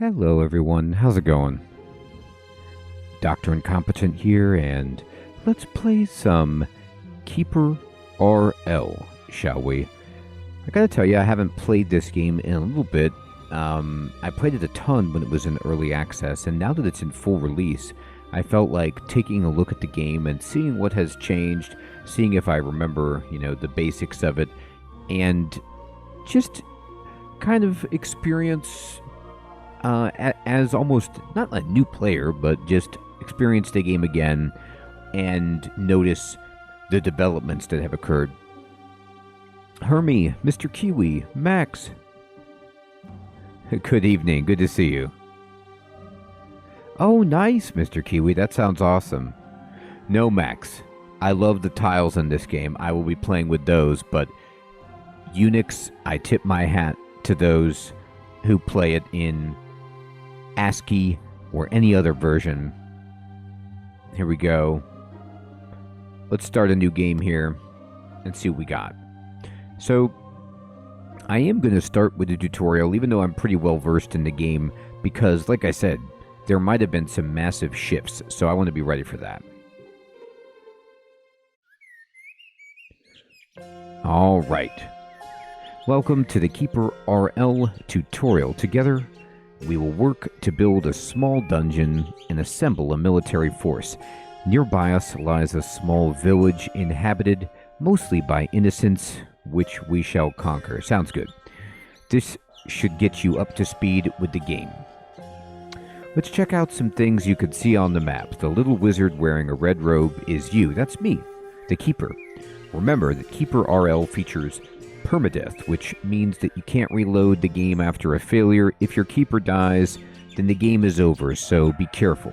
Hello everyone, how's it going? Dr. Incompetent here, and let's play some KeeperRL, shall we? I gotta tell you, I haven't played this game in a little bit. I played it a ton when it was in early access, and now that it's in full release, I felt like taking a look at the game and seeing what has changed, seeing if I remember, the basics of it, and just kind of experience as almost not a new player, but just experience the game again and notice the developments that have occurred. Hermie, Mr. Kiwi, Max. Good evening, good to see you. Oh, nice, Mr. Kiwi, that sounds awesome. No, Max, I love the tiles in this game. I will be playing with those, but Unix, I tip my hat to those who play it in ASCII or any other version. Here we go. Let's start a new game here and see what we got. So, I am going to start with a tutorial, even though I'm pretty well versed in the game, because, like I said, there might have been some massive shifts, so I want to be ready for that. Alright. Welcome to the KeeperRL tutorial. Together, we will work to build a small dungeon and assemble a military force. Nearby us lies a small village inhabited mostly by innocents, which we shall conquer. Sounds good. This should get you up to speed with the game. Let's check out some things you could see on the map. The little wizard wearing a red robe is you. That's me, the Keeper. Remember that KeeperRL features permadeath, which means that you can't reload the game after a failure. If your keeper dies, then the game is over, so be careful.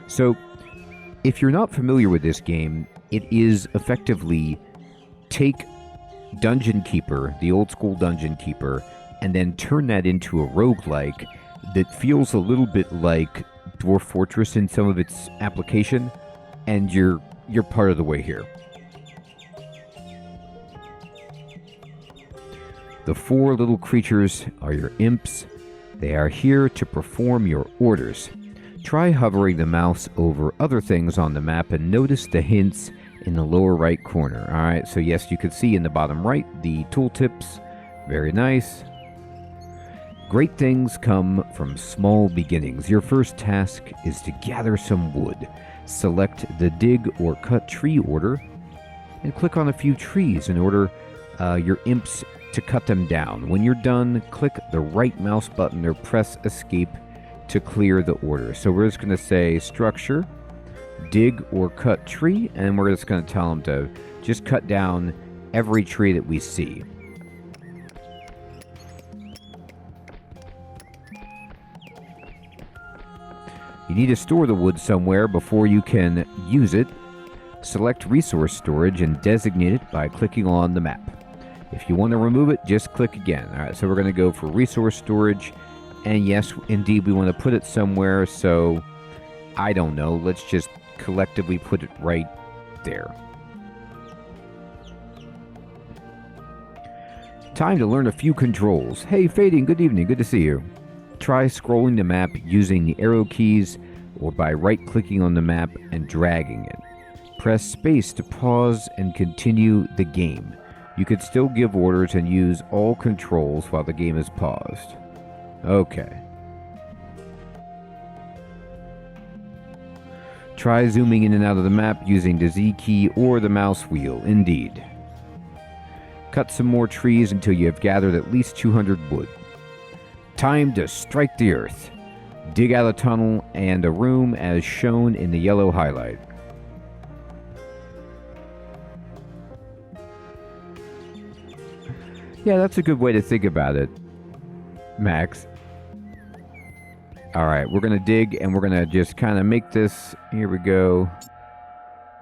So, if you're not familiar with this game, it is effectively take Dungeon Keeper, the old school Dungeon Keeper, and then turn that into a roguelike that feels a little bit like Dwarf Fortress in some of its application, and you're part of the way here. The four little creatures are your imps. They are here to perform your orders. Try hovering the mouse over other things on the map and notice the hints in the lower right corner. Alright, so yes, you can see in the bottom right the tooltips. Very nice. Great things come from small beginnings. Your first task is to gather some wood. Select the dig or cut tree order and click on a few trees in order your imps to cut them down. When you're done, click the right mouse button or press escape to clear the order. So we're just going to say structure, dig or cut tree, and we're just going to tell them to just cut down every tree that we see. You need to store the wood somewhere before you can use it. Select resource storage and designate it by clicking on the map. If you want to remove it, just click again. Alright, so we're going to go for resource storage. And yes, indeed, we want to put it somewhere, so I don't know. Let's just collectively put it right there. Time to learn a few controls. Hey, Fading, good evening. Good to see you. Try scrolling the map using the arrow keys or by right-clicking on the map and dragging it. Press space to pause and continue the game. You could still give orders and use all controls while the game is paused. Okay. Try zooming in and out of the map using the Z key or the mouse wheel. Indeed. Cut some more trees until you have gathered at least 200 wood. Time to strike the earth. Dig out a tunnel and a room as shown in the yellow highlight. Yeah, that's a good way to think about it, Max. Alright, we're going to dig and we're going to just kind of make this, here we go,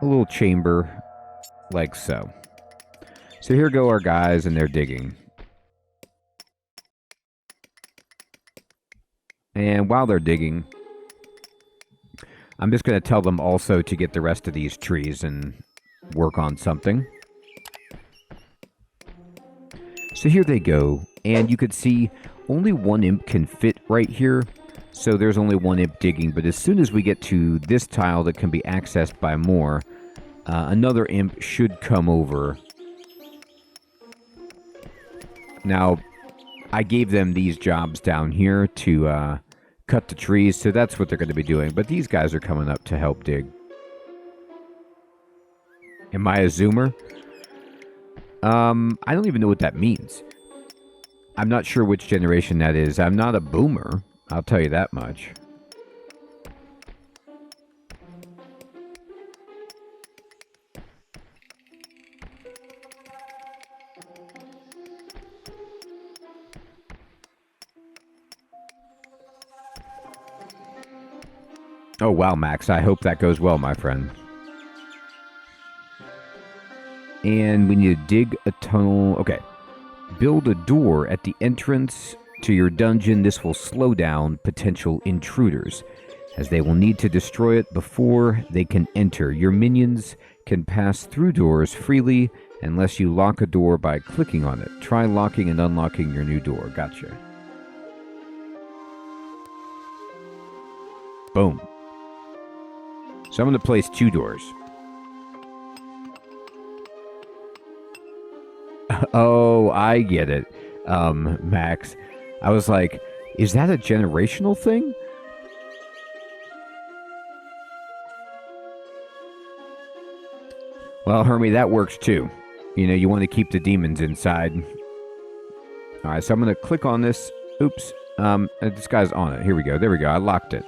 a little chamber like so. So here go our guys and they're digging. And while they're digging, I'm just going to tell them also to get the rest of these trees and work on something. So here they go, and you could see only one imp can fit right here, so there's only one imp digging, but as soon as we get to this tile that can be accessed by more, another imp should come over. Now, I gave them these jobs down here to cut the trees, so that's what they're going to be doing, but these guys are coming up to help dig. Am I a zoomer? I don't even know what that means. I'm not sure which generation that is. I'm not a boomer, I'll tell you that much. Oh, wow, Max. I hope that goes well, my friend. And we need to dig a tunnel. Okay. Build a door at the entrance to your dungeon. This will slow down potential intruders, as they will need to destroy it before they can enter. Your minions can pass through doors freely unless you lock a door by clicking on it. Try locking and unlocking your new door. Gotcha. Boom. So I'm going to place 2 doors. Oh, I get it, Max. I was like, is that a generational thing? Well, Hermie, that works too. You know, you want to keep the demons inside. All right, so I'm going to click on this. Oops. This guy's on it. Here we go. There we go. I locked it.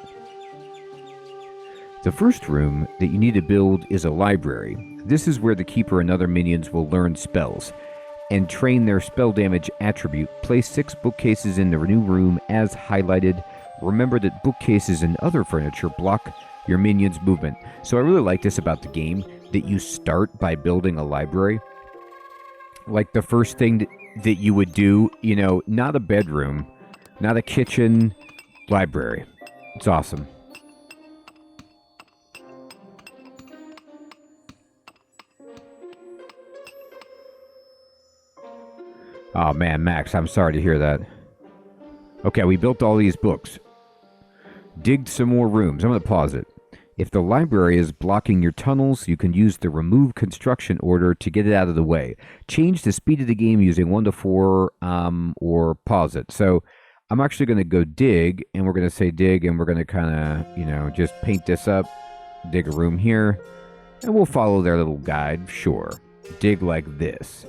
The first room that you need to build is a library. This is where the Keeper and other minions will learn spells and train their spell damage attribute. Place 6 bookcases in the new room as highlighted. Remember that bookcases and other furniture block your minions' movement. So I really like this about the game, that you start by building a library. Like the first thing that you would do, you know, not a bedroom, not a kitchen, library. It's awesome. Oh man, Max, I'm sorry to hear that. Okay, we built all these books. Digged some more rooms. I'm going to pause it. If the library is blocking your tunnels, you can use the remove construction order to get it out of the way. Change the speed of the game using 1 to 4 or pause it. So I'm actually going to go dig, and we're going to say dig, and we're going to kind of, you know, just paint this up. Dig a room here, and we'll follow their little guide. Sure. Dig like this.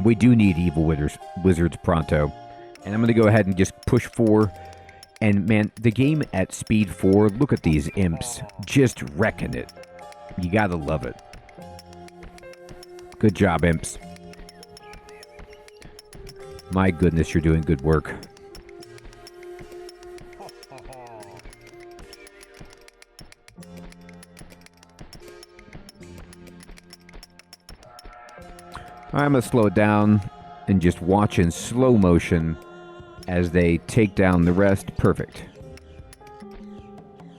We do need evil wizards pronto. And I'm going to go ahead and just push 4. And man, the game at speed 4, look at these imps. Just wrecking it. You gotta love it. Good job, imps. My goodness, you're doing good work. I'm going to slow it down and just watch in slow motion as they take down the rest. Perfect.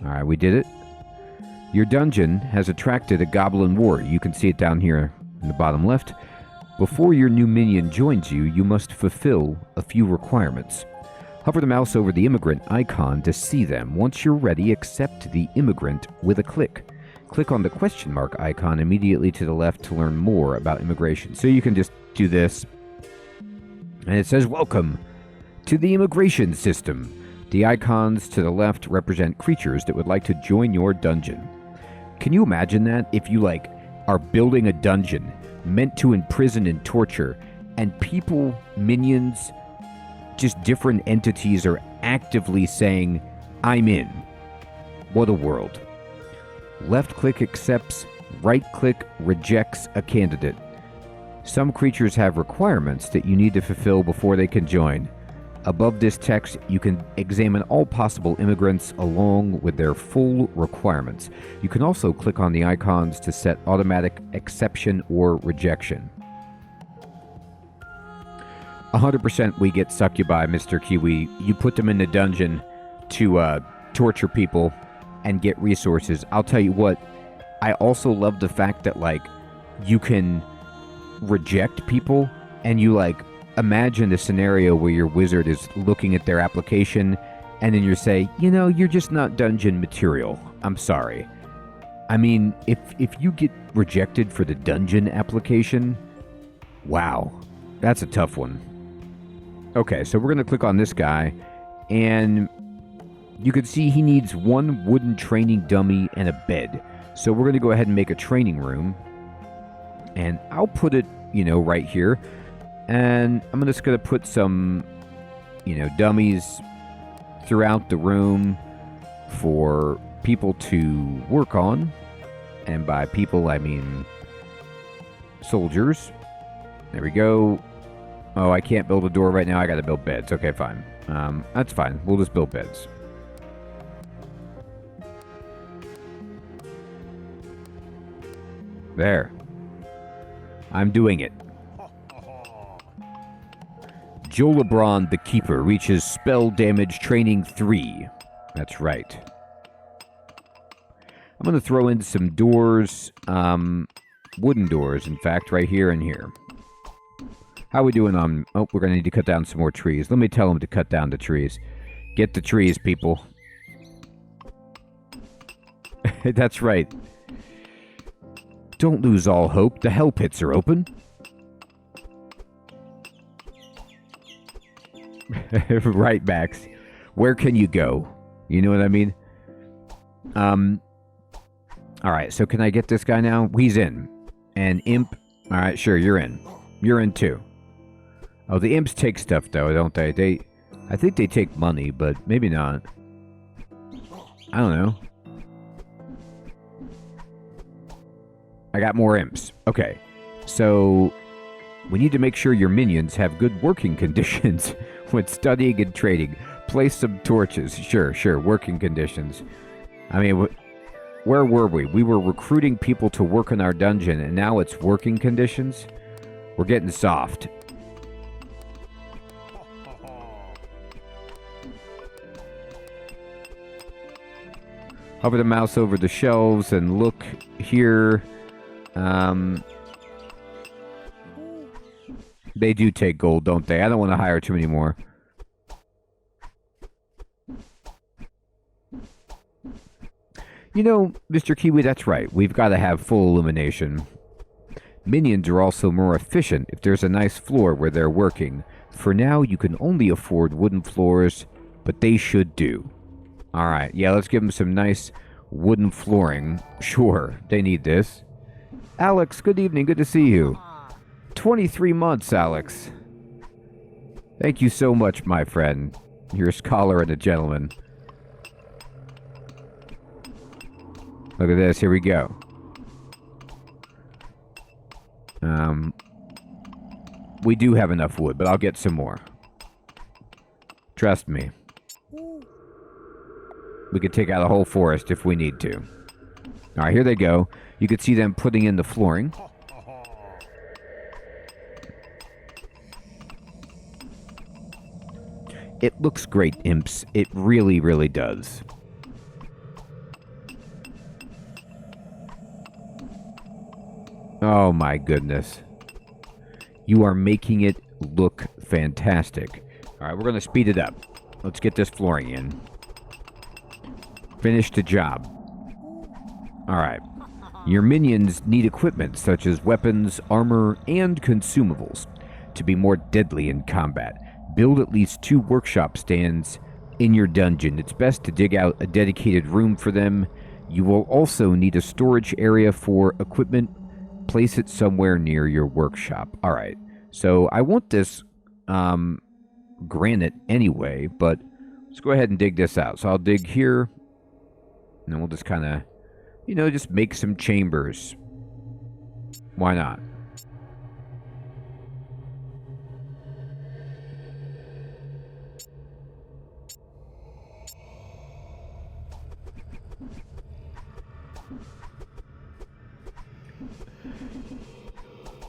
All right, we did it. Your dungeon has attracted a goblin warrior. You can see it down here in the bottom left. Before your new minion joins you, you must fulfill a few requirements. Hover the mouse over the immigrant icon to see them. Once you're ready, accept the immigrant with a click. Click on the question mark icon immediately to the left to learn more about immigration. So you can just do this. And it says, welcome to the immigration system. The icons to the left represent creatures that would like to join your dungeon. Can you imagine that? If you, like, are building a dungeon meant to imprison and torture, and people, minions, just different entities are actively saying, I'm in. What a world. Left-click accepts, right-click rejects a candidate. Some creatures have requirements that you need to fulfill before they can join. Above this text, you can examine all possible immigrants along with their full requirements. You can also click on the icons to set automatic exception or rejection. 100% we get succubi, Mr. Kiwi. You put them in the dungeon to torture people and get resources. I'll tell you what, I also love the fact that, like, you can reject people, and you like imagine a scenario where your wizard is looking at their application, and then you say, you know, you're just not dungeon material. I'm sorry. I mean, if you get rejected for the dungeon application, wow, that's a tough one. Okay, so we're going to click on this guy, and you can see he needs one wooden training dummy and a bed. So we're going to go ahead and make a training room, and I'll put it, you know, right here. And I'm just going to put some, you know, dummies throughout the room for people to work on. And by people, I mean soldiers. There we go. Oh, I can't build a door right now. I got to build beds. Okay, fine. That's fine. We'll just build beds. There. I'm doing it. Joe LeBron, the Keeper, reaches spell damage training 3. That's right. I'm going to throw in some doors, wooden doors, in fact, right here and here. How are we doing on... Oh, we're going to need to cut down some more trees. Let me tell them to cut down the trees. Get the trees, people. That's right. Don't lose all hope. The hell pits are open. Right, Max. Where can you go? You know what I mean? Alright, so can I get this guy now? He's in. And Imp... Alright, sure, you're in. You're in too. Oh, the Imps take stuff, though, don't they? I think they take money, but maybe not. I don't know. I got more Imps. Okay. So, we need to make sure your minions have good working conditions when studying and trading. Place some torches. Sure, working conditions. I mean, where were we? We were recruiting people to work in our dungeon, and now it's working conditions? We're getting soft. Hover the mouse over the shelves and look here. They do take gold, don't they? I don't want to hire too many more. You know, Mr. Kiwi, that's right. We've got to have full illumination. Minions are also more efficient if there's a nice floor where they're working. For now, you can only afford wooden floors, but they should do. Alright, yeah, let's give them some nice wooden flooring. Sure, they need this. Alex, good evening, good to see you. 23 months, Alex. Thank you so much, my friend. You're a scholar and a gentleman. Look at this, here we go. We do have enough wood, but I'll get some more. Trust me. We could take out a whole forest if we need to. Alright, here they go. You can see them putting in the flooring. It looks great, Imps. It really, really does. Oh my goodness. You are making it look fantastic. Alright, we're going to speed it up. Let's get this flooring in. Finish the job. Alright. Your minions need equipment such as weapons, armor, and consumables to be more deadly in combat. Build at least 2 workshop stands in your dungeon. It's best to dig out a dedicated room for them. You will also need a storage area for equipment. Place it somewhere near your workshop. Alright, so I want this granite anyway, but let's go ahead and dig this out. So I'll dig here, and then we'll just kind of, you know, just make some chambers. Why not?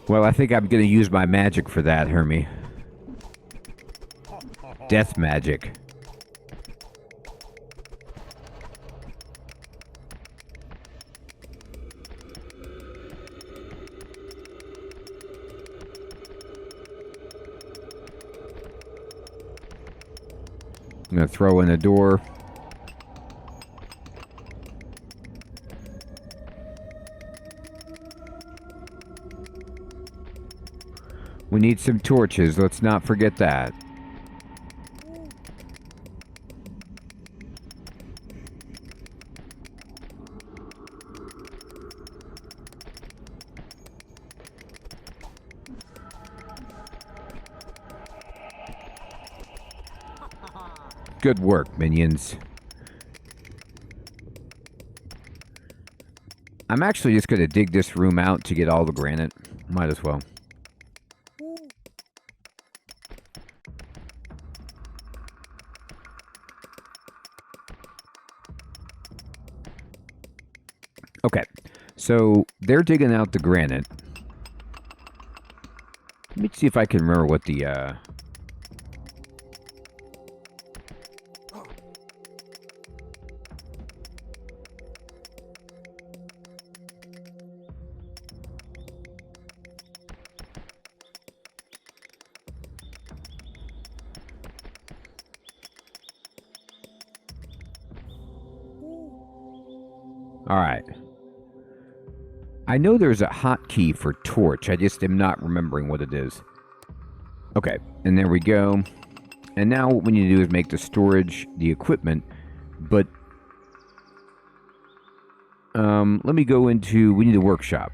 Well, I think I'm going to use my magic for that, Hermie. Death magic. I'm going to throw in a door. We need some torches. Let's not forget that. Good work, minions. I'm actually just going to dig this room out to get all the granite. Might as well. Okay, so they're digging out the granite. Let me see if I can remember what the, All right. I know there's a hotkey for torch. I just am not remembering what it is. Okay, and there we go. And now what we need to do is make the storage, the equipment. But let me go into, we need a workshop.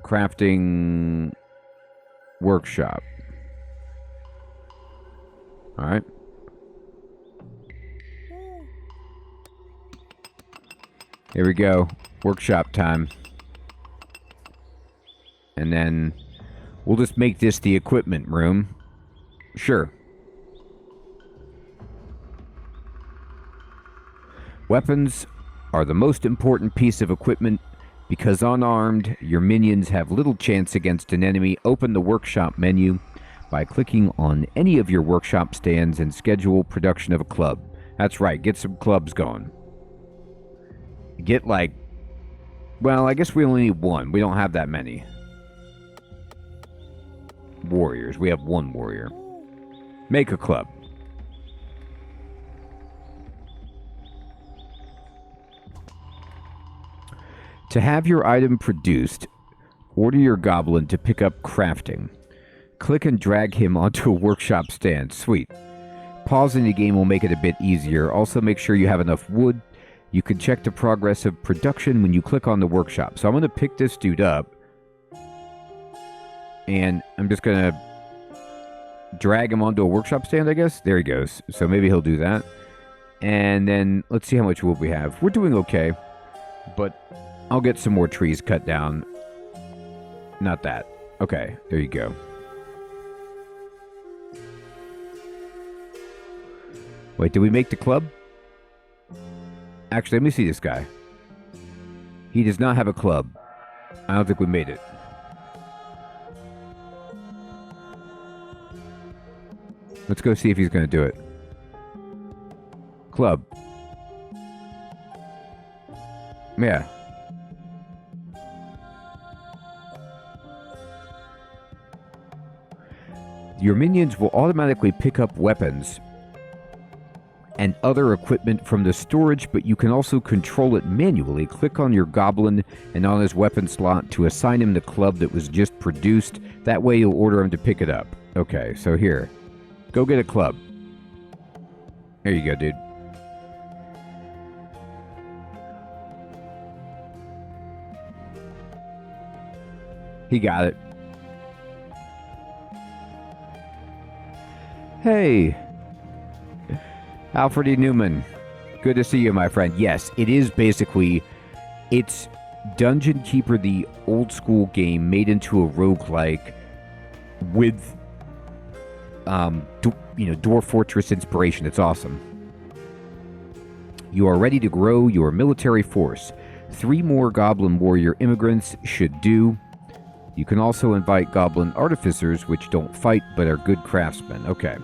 Crafting workshop. All right. Here we go. Workshop time. And then we'll just make this the equipment room. Sure. Weapons are the most important piece of equipment because unarmed, your minions have little chance against an enemy. Open the workshop menu by clicking on any of your workshop stands and schedule production of a club. That's right, get some clubs going. Get like, well, I guess we only need one. We don't have that many. Warriors. We have one warrior. Make a club. To have your item produced, order your goblin to pick up crafting. Click and drag him onto a workshop stand. Sweet. Pausing the game will make it a bit easier. Also, make sure you have enough wood. You can check the progress of production when you click on the workshop. So I'm going to pick this dude up. And I'm just going to drag him onto a workshop stand, I guess. There he goes. So maybe he'll do that. And then let's see how much wood we have. We're doing okay. But I'll get some more trees cut down. Not that. Okay, there you go. Wait, did we make the club? Actually, let me see this guy. He does not have a club. I don't think we made it. Let's go see if he's going to do it. Club. Yeah. Your minions will automatically pick up weapons and other equipment from the storage, but you can also control it manually. Click on your goblin and on his weapon slot to assign him the club that was just produced. That way you'll order him to pick it up. Okay, so here. Go get a club. There you go, dude. He got it. Hey. Alfred E. Newman. Good to see you, my friend. Yes, it is basically... It's Dungeon Keeper, the old school game, made into a roguelike with... Dwarf Fortress inspiration. It's awesome. You are ready to grow your military force. 3 more Goblin Warrior immigrants should do. You can also invite Goblin Artificers, which don't fight but are good craftsmen. Okay.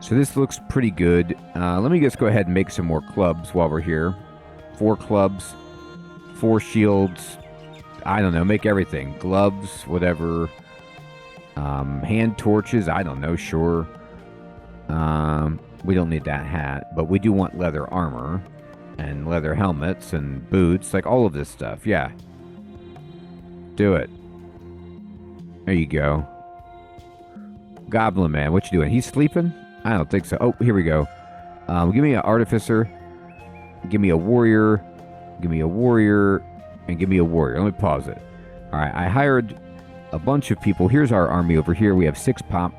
So this looks pretty good. Let me just go ahead and make some more clubs while we're here. 4 clubs. 4 shields. I don't know. Make everything. Gloves, whatever. Hand torches, I don't know, sure. We don't need that hat, but we do want leather armor and leather helmets and boots, like all of this stuff. Yeah. Do it. There you go. Goblin Man, what you doing? He's sleeping? I don't think so. Oh, here we go. Give me an artificer. Give me a warrior. Give me a warrior. And give me a warrior. Let me pause it. All right, I hired a bunch of people. Here's our army over here. We have 6 pop.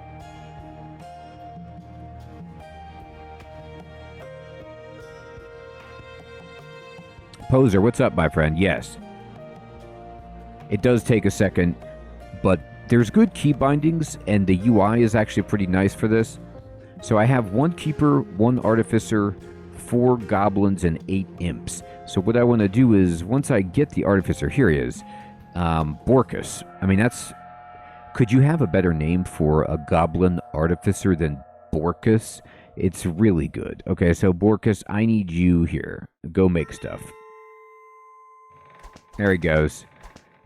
Poser, what's up, my friend? Yes. It does take a second, but there's good key bindings, and the UI is actually pretty nice for this. So I have 1 keeper, 1 artificer, 4 goblins, and 8 imps. So what I want to do is, once I get the artificer, here he is, Borkus. I mean, that's... Could you have a better name for a goblin artificer than Borkus? It's really good. Okay, so Borkus, I need you here. Go make stuff. There he goes.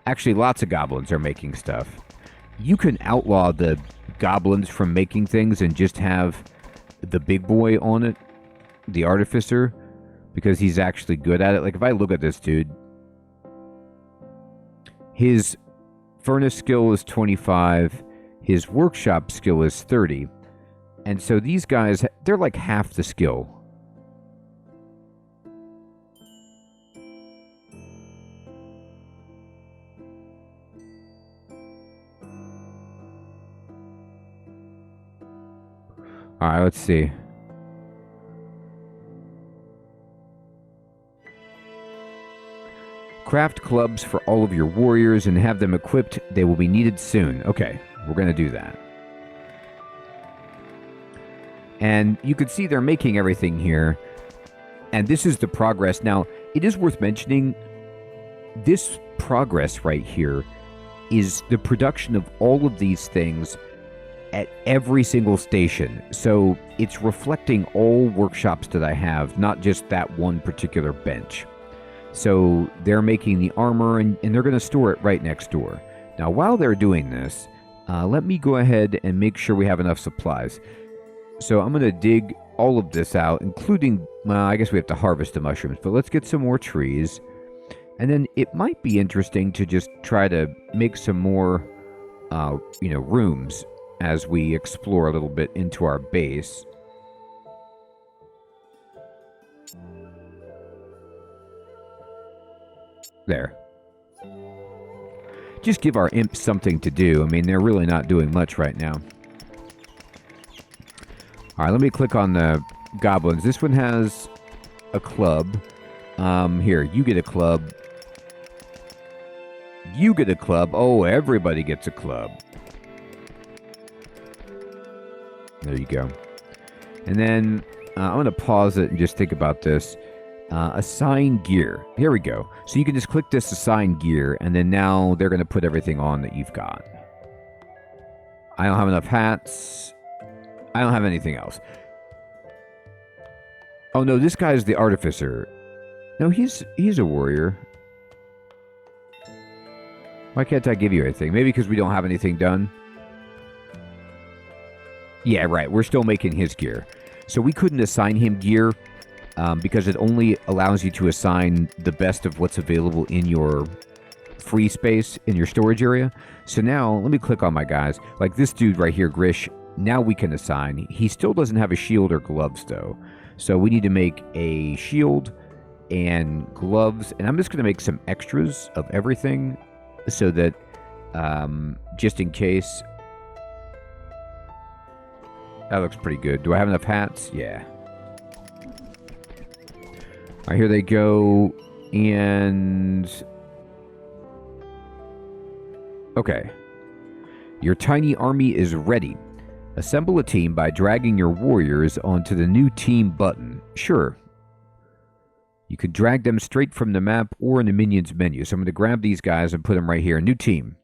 Actually, lots of goblins are making stuff. You can outlaw the goblins from making things and just have the big boy on it, the artificer, because he's actually good at it. Like, if I look at this dude, his furnace skill is 25, his workshop skill is 30, and so these guys, they're like half the skill. All right, let's see. Craft clubs for all of your warriors and have them equipped. They will be needed soon. Okay, we're going to do that. And you can see they're making everything here. And this is the progress. Now, it is worth mentioning, this progress right here is the production of all of these things at every single station. So it's reflecting all workshops that I have, not just that one particular bench. So they're making the armor, and they're going to store it right next door. Now, while they're doing this, let me go ahead and make sure we have enough supplies. So I'm going to dig all of this out, including, well, I guess we have to harvest the mushrooms, but let's get some more trees. And then it might be interesting to just try to make some more, rooms as we explore a little bit into our base. There. Just give our imps something to do. I mean, they're really not doing much right now. Alright, let me click on the goblins. This one has a club. Here, you get a club. You get a club. Oh, everybody gets a club. There you go. And then I'm going to pause it and just think about this. Assign gear. Here we go. So you can just click this assign gear, and then now they're going to put everything on that you've got. I don't have enough hats. I don't have anything else. Oh no, this guy's the artificer. No, he's a warrior. Why can't I give you anything? Maybe because we don't have anything done? Yeah, right. We're still making his gear. So we couldn't assign him gear because it only allows you to assign the best of what's available in your free space, in your storage area. So now, let me click on my guys. Like this dude right here, Grish, now we can assign. He still doesn't have a shield or gloves, though. So we need to make a shield and gloves. And I'm just going to make some extras of everything so that just in case... That looks pretty good. Do I have enough hats? Yeah. All right, here they go. And... Okay. Your tiny army is ready. Assemble a team by dragging your warriors onto the new team button. Sure. You can drag them straight from the map or in the minions menu. So I'm going to grab these guys and put them right here. New team.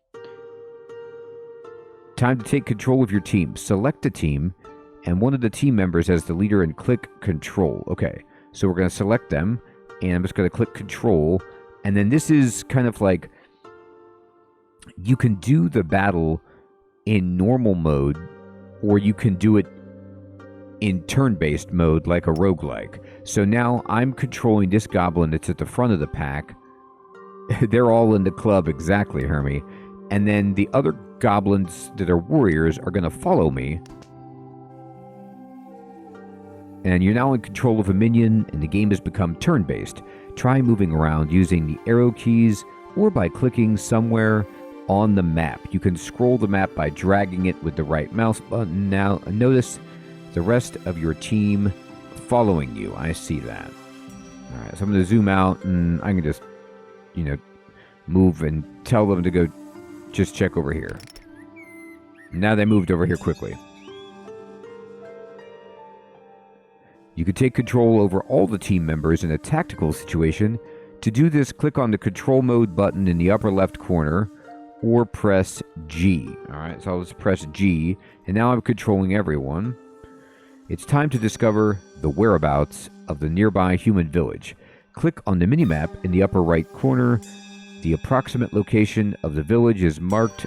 Time to take control of your team. Select a team and one of the team members as the leader and click control. Okay, so we're going to select them and I'm just going to click control. And then this is kind of like you can do the battle in normal mode, or you can do it in turn-based mode like a roguelike. So now I'm controlling this goblin that's at the front of the pack. They're all in the club, exactly, Hermie. And then the other goblins that are warriors are going to follow me. And you're now in control of a minion, and the game has become turn-based. Try moving around using the arrow keys or by clicking somewhere on the map. You can scroll the map by dragging it with the right mouse button. Now, notice the rest of your team following you. I see that. All right, so I'm going to zoom out, and I can just, move and tell them to go just check over here. Now they moved over here quickly. You can take control over all the team members in a tactical situation. To do this, click on the control mode button in the upper left corner or press G. All right, so I'll just press G, and now I'm controlling everyone. It's time to discover the whereabouts of the nearby human village. Click on the minimap in the upper right corner. The approximate location of the village is marked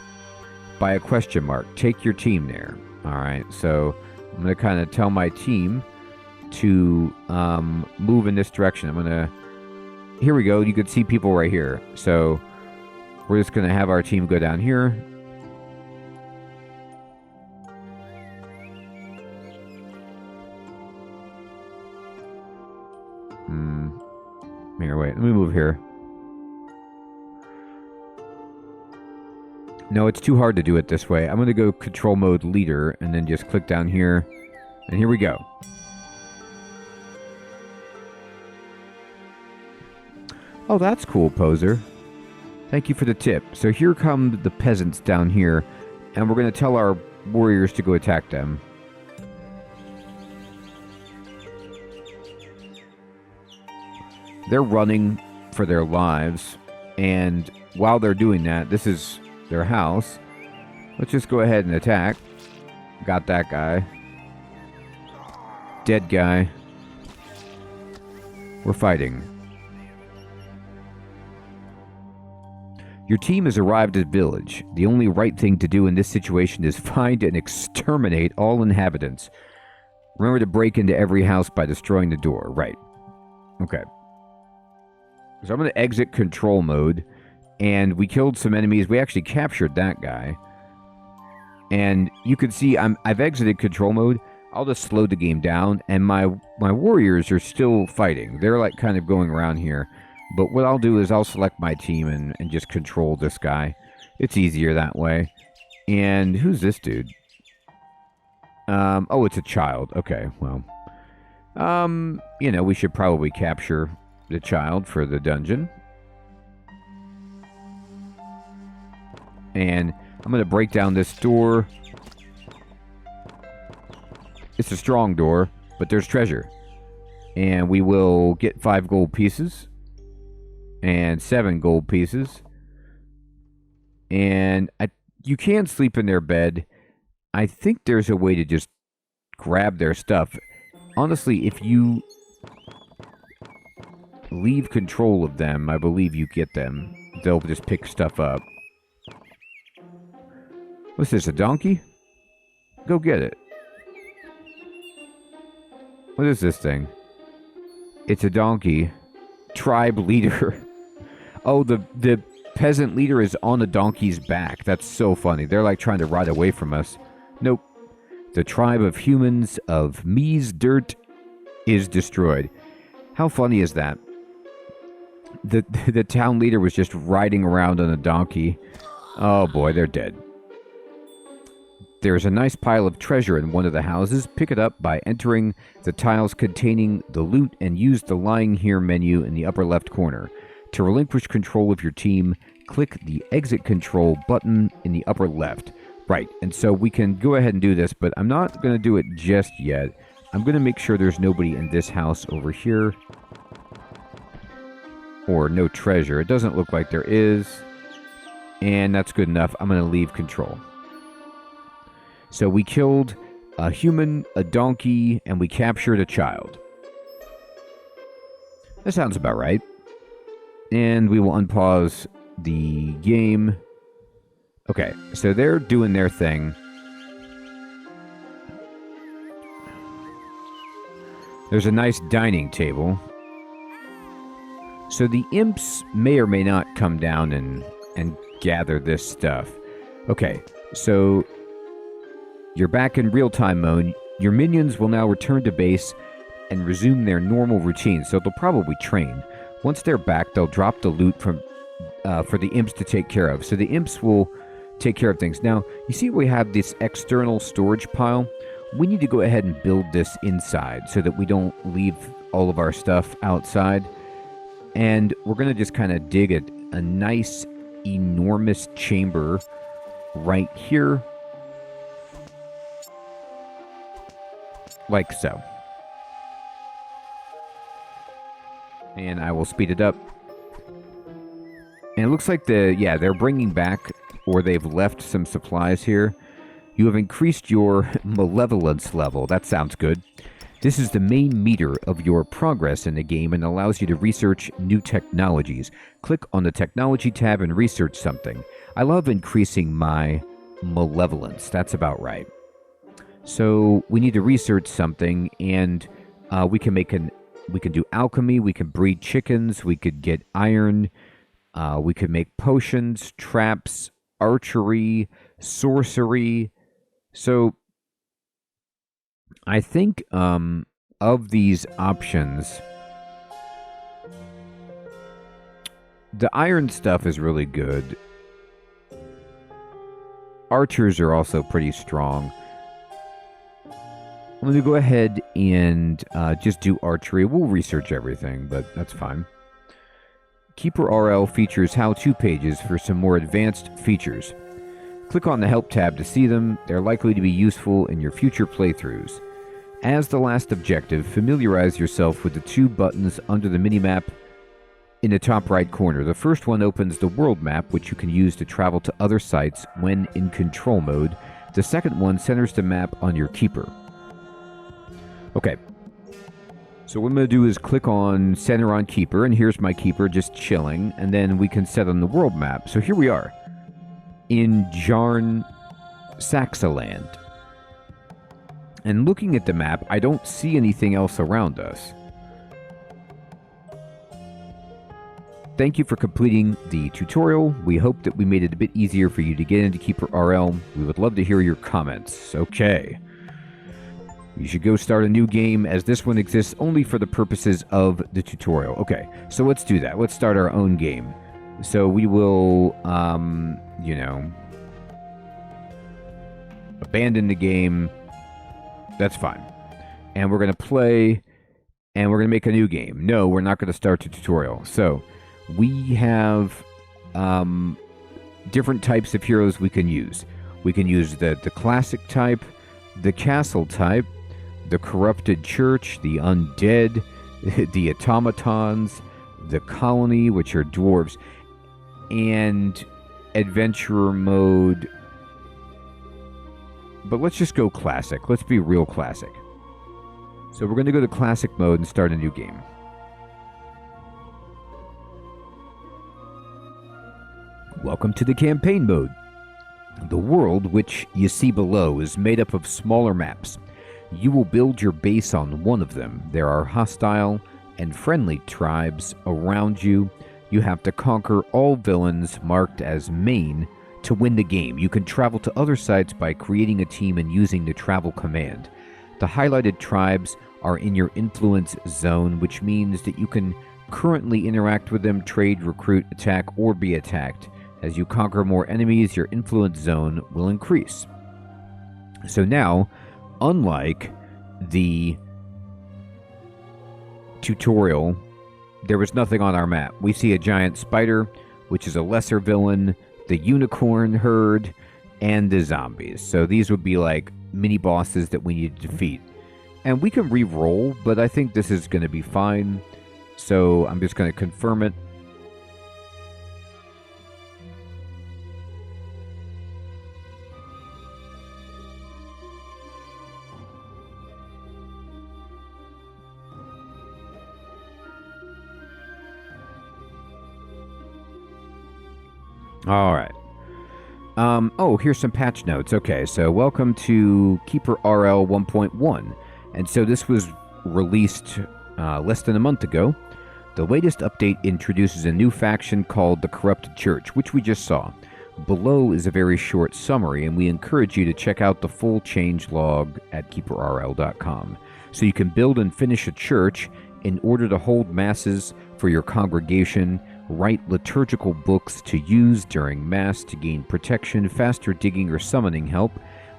by a question mark. Take your team there. All right, so I'm going to kind of tell my team to move in this direction. I'm going to... Here we go. You can see people right here. So we're just going to have our team go down here. Here, wait. Let me move here. No, it's too hard to do it this way. I'm going to go control mode leader and then just click down here. And here we go. Oh, that's cool, Poser. Thank you for the tip. So here come the peasants down here, and we're going to tell our warriors to go attack them. They're running for their lives, and while they're doing that, this is their house. Let's just go ahead and attack. Got that guy. Dead guy. We're fighting. Your team has arrived at the village. The only right thing to do in this situation is find and exterminate all inhabitants. Remember to break into every house by destroying the door. Right. Okay. So I'm going to exit control mode. And we killed some enemies. We actually captured that guy. And you can see I've exited control mode. I'll just slow the game down. And my warriors are still fighting. They're like kind of going around here. But what I'll do is I'll select my team and just control this guy. It's easier that way. And who's this dude? Oh, it's a child. Okay, well. We should probably capture the child for the dungeon. And I'm going to break down this door. It's a strong door, but there's treasure. And we will get 5 gold pieces. And 7 gold pieces. And you can sleep in their bed. I think there's a way to just grab their stuff. Honestly, if you leave control of them, I believe you get them. They'll just pick stuff up. What's this, a donkey? Go get it. What is this thing? It's a donkey. Tribe leader. Oh, the peasant leader is on the donkey's back. That's so funny. They're like trying to ride away from us. Nope. The tribe of humans of Mies Dirt is destroyed. How funny is that? The town leader was just riding around on a donkey. Oh boy, they're dead. There's a nice pile of treasure in one of the houses. Pick it up by entering the tiles containing the loot and use the Lying Here menu in the upper left corner. To relinquish control of your team, click the exit control button in the upper left. Right, and so we can go ahead and do this, but I'm not going to do it just yet. I'm going to make sure there's nobody in this house over here. Or no treasure. It doesn't look like there is. And that's good enough. I'm going to leave control. So we killed a human, a donkey, and we captured a child. That sounds about right. And we will unpause the game Okay, so they're doing their thing. There's a nice dining table. So the imps may or may not come down and gather this stuff. Okay, so you're back in real-time mode. Your minions will now return to base and resume their normal routine, so they'll probably train. Once they're back, they'll drop the loot for the imps to take care of. So the imps will take care of things. Now, you see we have this external storage pile? We need to go ahead and build this inside so that we don't leave all of our stuff outside. And we're going to just kind of dig a nice, enormous chamber right here. Like so. And I will speed it up. And it looks like they're bringing back, or they've left some supplies here. You have increased your Malevolence level. That sounds good. This is the main meter of your progress in the game and allows you to research new technologies. Click on the Technology tab and research something. I love increasing my Malevolence. That's about right. So we need to research something, and we can do alchemy, we can breed chickens, we could get iron, we could make potions, traps, archery, sorcery. So I think of these options, the iron stuff is really good. Archers are also pretty strong. I'm going to go ahead and just do archery. We'll research everything, but that's fine. KeeperRL features how-to pages for some more advanced features. Click on the Help tab to see them. They're likely to be useful in your future playthroughs. As the last objective, familiarize yourself with the two buttons under the minimap in the top right corner. The first one opens the world map, which you can use to travel to other sites when in control mode. The second one centers the map on your keeper. Okay, so what I'm going to do is click on Center on Keeper, and here's my keeper just chilling, and then we can set on the world map. So here we are, in Jarn Saxaland. And looking at the map, I don't see anything else around us. Thank you for completing the tutorial. We hope that we made it a bit easier for you to get into KeeperRL. We would love to hear your comments. Okay. You should go start a new game, as this one exists only for the purposes of the tutorial. Okay, so let's do that. Let's start our own game. So we will, abandon the game. That's fine. And we're going to play, and we're going to make a new game. No, we're not going to start the tutorial. So we have different types of heroes we can use. We can use the classic type, the castle type, the corrupted church, the undead, the automatons, the colony, which are dwarves, and adventurer mode. But let's just go classic. Let's be real classic. So we're going to go to classic mode and start a new game. Welcome to the campaign mode. The world, which you see below, is made up of smaller maps. You will build your base on one of them. There are hostile and friendly tribes around you. You have to conquer all villains marked as main to win the game. You can travel to other sites by creating a team and using the travel command. The highlighted tribes are in your influence zone, which means that you can currently interact with them, trade, recruit, attack, or be attacked. As you conquer more enemies, your influence zone will increase. So now, unlike the tutorial, there was nothing on our map. We see a giant spider, which is a lesser villain, the unicorn herd, and the zombies. So these would be like mini bosses that we need to defeat. And we can re-roll, but I think this is going to be fine. So I'm just going to confirm it. All right. Oh, here's some patch notes. Okay, so welcome to KeeperRL 1.1. And so this was released less than a month ago. The latest update introduces a new faction called the Corrupted Church, which we just saw. Below is a very short summary, and we encourage you to check out the full change log at KeeperRL.com. So you can build and finish a church in order to hold masses for your congregation, write liturgical books to use during Mass to gain protection, faster digging or summoning help,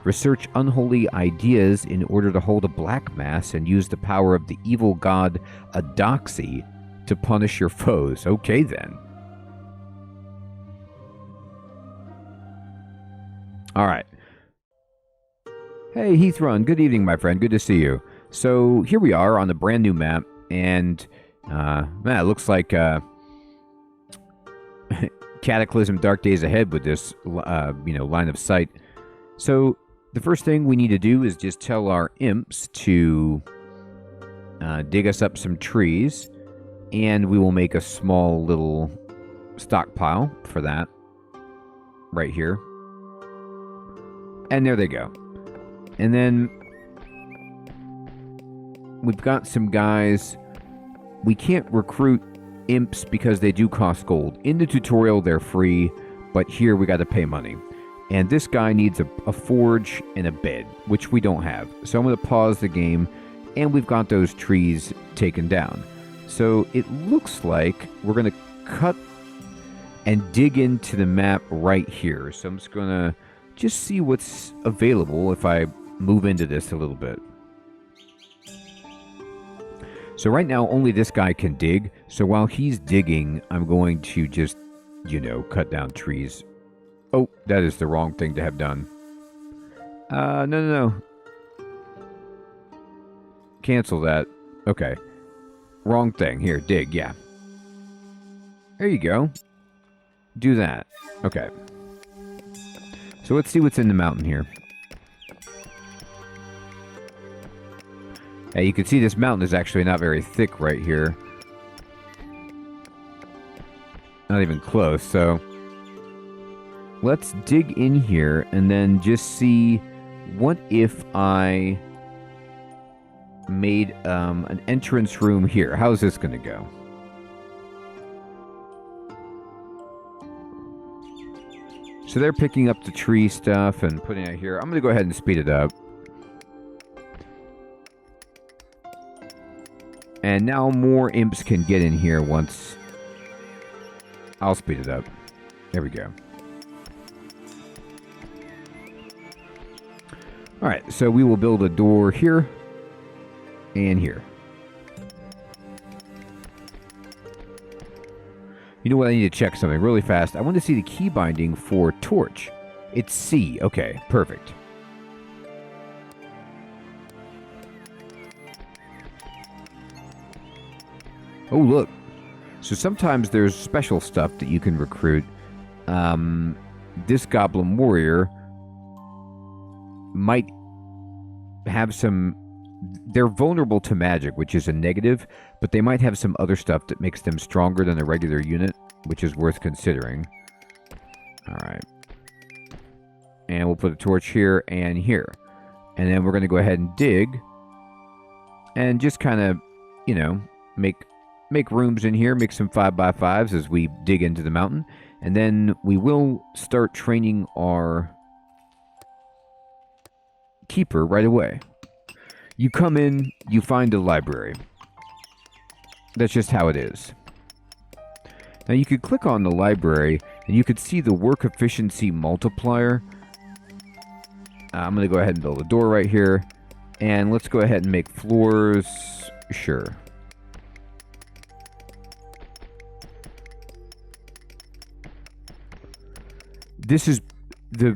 research unholy ideas in order to hold a black Mass and use the power of the evil god Adoxy to punish your foes. Okay then. Alright. Hey Heathrun, good evening my friend, good to see you. So here we are on the brand new map, and man, it looks like Cataclysm Dark Days Ahead with this line of sight. So the first thing we need to do is just tell our imps to dig us up some trees, and we will make a small little stockpile for that right here. And there they go. And then we've got some guys. We can't recruit imps because they do cost gold. In the tutorial, they're free, but here we got to pay money. And this guy needs a forge and a bed, which we don't have. So I'm going to pause the game, and we've got those trees taken down. So it looks like we're going to cut and dig into the map right here. So I'm just going to just see what's available if I move into this a little bit. So right now, only this guy can dig. So while he's digging, I'm going to just, cut down trees. Oh, that is the wrong thing to have done. No. Cancel that. Okay. Wrong thing. Here, dig, yeah. There you go. Do that. Okay. So let's see what's in the mountain here. Yeah, you can see this mountain is actually not very thick right here. Not even close, so let's dig in here and then just see what if I made an entrance room here. How's this going to go? So they're picking up the tree stuff and putting it here. I'm going to go ahead and speed it up. And now more imps can get in here once. I'll speed it up. There we go. Alright, so we will build a door here and here. You know what? I need to check something really fast. I want to see the key binding for torch. It's C. Okay, perfect. Oh, look. So sometimes there's special stuff that you can recruit. This Goblin Warrior might have some... They're vulnerable to magic, which is a negative, but they might have some other stuff that makes them stronger than a regular unit, which is worth considering. Alright. And we'll put a torch here and here. And then we're going to go ahead and dig. And just kind of, make rooms in here, make some 5x5s as we dig into the mountain. And then we will start training our keeper right away. You come in, you find a library. That's just how it is. Now you could click on the library and you could see the work efficiency multiplier. I'm going to go ahead and build a door right here. And let's go ahead and make floors. Sure. This is the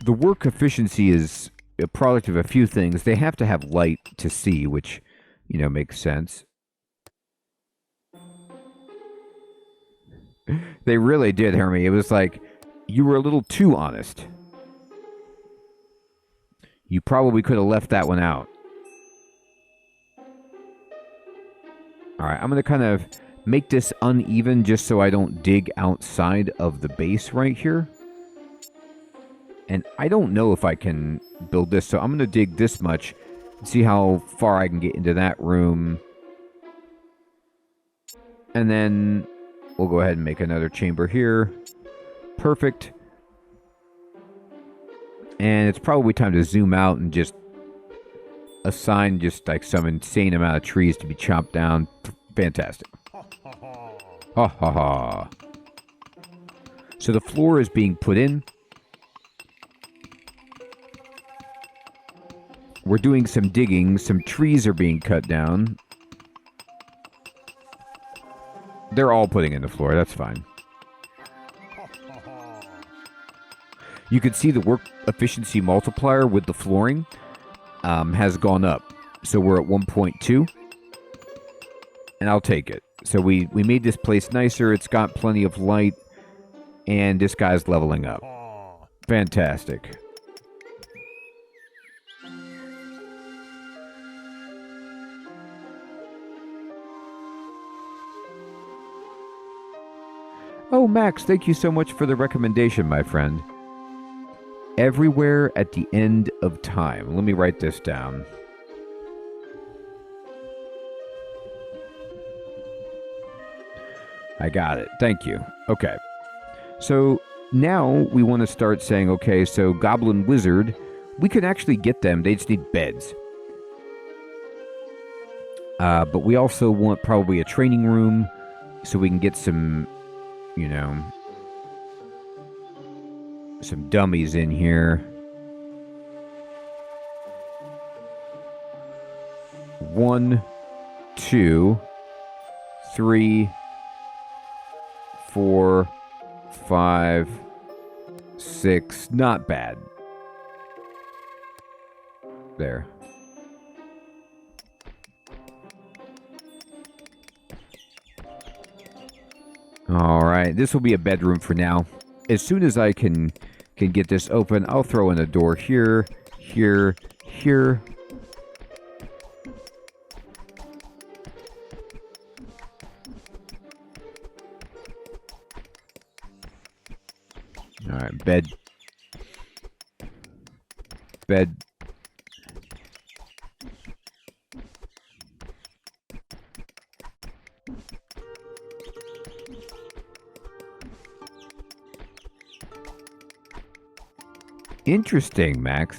work efficiency is a product of a few things. They have to have light to see, which, makes sense. They really did, Hermie. It was like, you were a little too honest. You probably could have left that one out. Alright, I'm going to kind of make this uneven just so I don't dig outside of the base right here. And I don't know if I can build this, so I'm going to dig this much and see how far I can get into that room. And then we'll go ahead and make another chamber here. Perfect. And it's probably time to zoom out and just assign just like some insane amount of trees to be chopped down. Fantastic. Ha ha ha. So the floor is being put in. We're doing some digging. Some trees are being cut down. They're all putting in the floor. That's fine. You can see the work efficiency multiplier with the flooring has gone up. So we're at 1.2. And I'll take it. So we made this place nicer. It's got plenty of light. And this guy's leveling up. Fantastic. Oh, Max, thank you so much for the recommendation, my friend. Everywhere at the end of time. Let me write this down. I got it. Thank you. Okay. So now we want to start saying, okay, so Goblin Wizard, we can actually get them. They just need beds. But we also want probably a training room so we can get some, you know, some dummies in here. 1, 2, 3, 4, 5, 6. Not bad. There. All right, this will be a bedroom for now. As soon as I can get this open, I'll throw in a door here, here, here. All right, bed. Bed. Interesting, Max.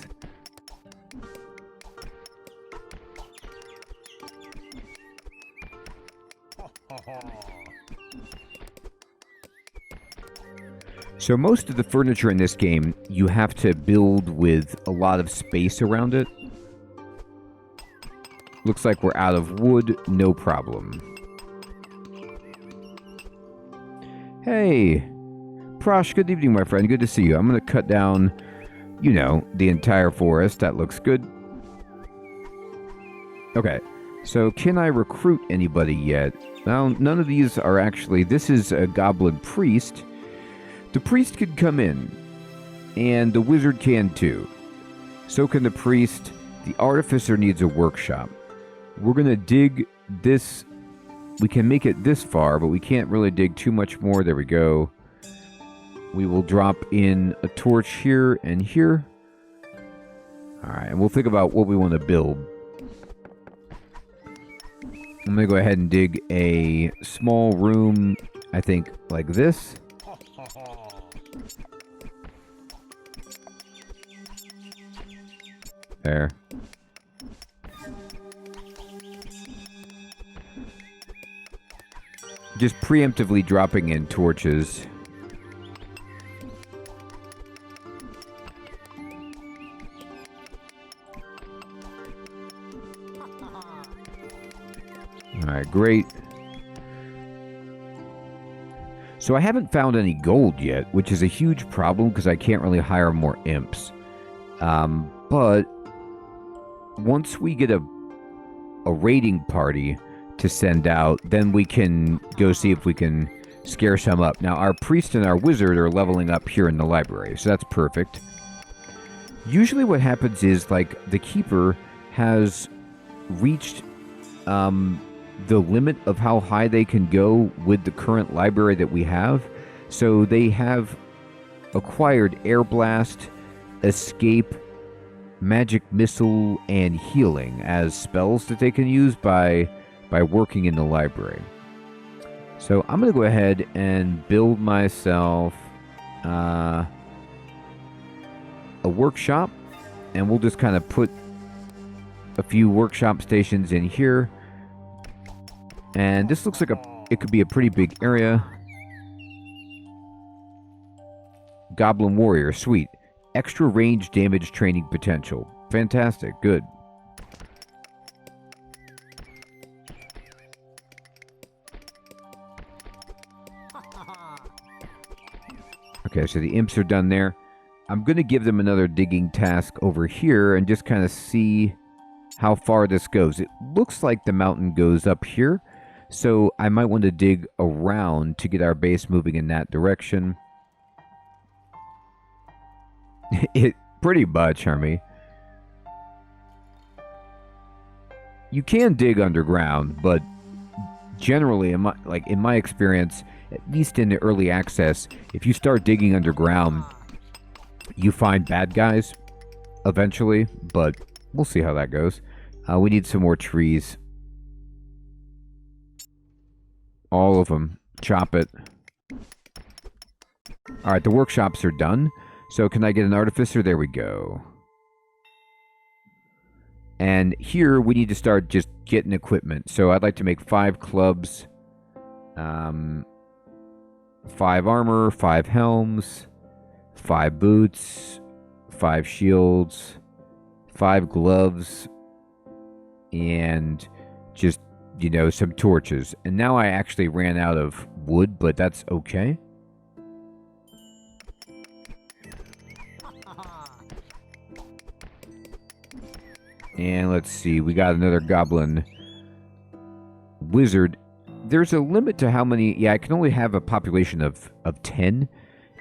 So most of the furniture in this game, you have to build with a lot of space around it. Looks like we're out of wood, no problem. Hey, Prosh, good evening, my friend. Good to see you. I'm going to cut down, you know, the entire forest. That looks good. Okay, so can I recruit anybody yet? Well, none of these are actually... This is a goblin priest. The priest can come in, and the wizard can too. So can the priest. The artificer needs a workshop. We're going to dig this. We can make it this far, but we can't really dig too much more. There we go. We will drop in a torch here and here. All right, and we'll think about what we want to build. I'm going to go ahead and dig a small room, I think, like this. There. Just preemptively dropping in torches. Alright, great. So I haven't found any gold yet, which is a huge problem because I can't really hire more imps. But once we get a raiding party to send out, then we can go see if we can scare some up. Now, our priest and our wizard are leveling up here in the library, so that's perfect. Usually what happens is, like, the keeper has reached the limit of how high they can go with the current library that we have. So they have acquired Air Blast, escape, magic missile, and healing as spells that they can use by working in the library. So I'm going to go ahead and build myself a workshop, and we'll just kind of put a few workshop stations in here. And this looks like it could be a pretty big area. Goblin Warrior, sweet. Extra range damage training potential. Fantastic, good. Okay, so the imps are done there. I'm going to give them another digging task over here and just kind of see how far this goes. It looks like the mountain goes up here, so I might want to dig around to get our base moving in that direction. It pretty much, Hermie. You can dig underground, but generally, in my experience, at least in the early access, if you start digging underground, you find bad guys eventually, but we'll see how that goes. We need some more trees. All of them. Chop it. Alright, the workshops are done. So can I get an artificer? There we go. And here we need to start just getting equipment. So I'd like to make 5 clubs, 5 armor, 5 helms, 5 boots, 5 shields, 5 gloves, and just, you know, some torches. And now I actually ran out of wood, but that's okay. And let's see, we got another goblin wizard. There's a limit to how many... Yeah, I can only have a population of 10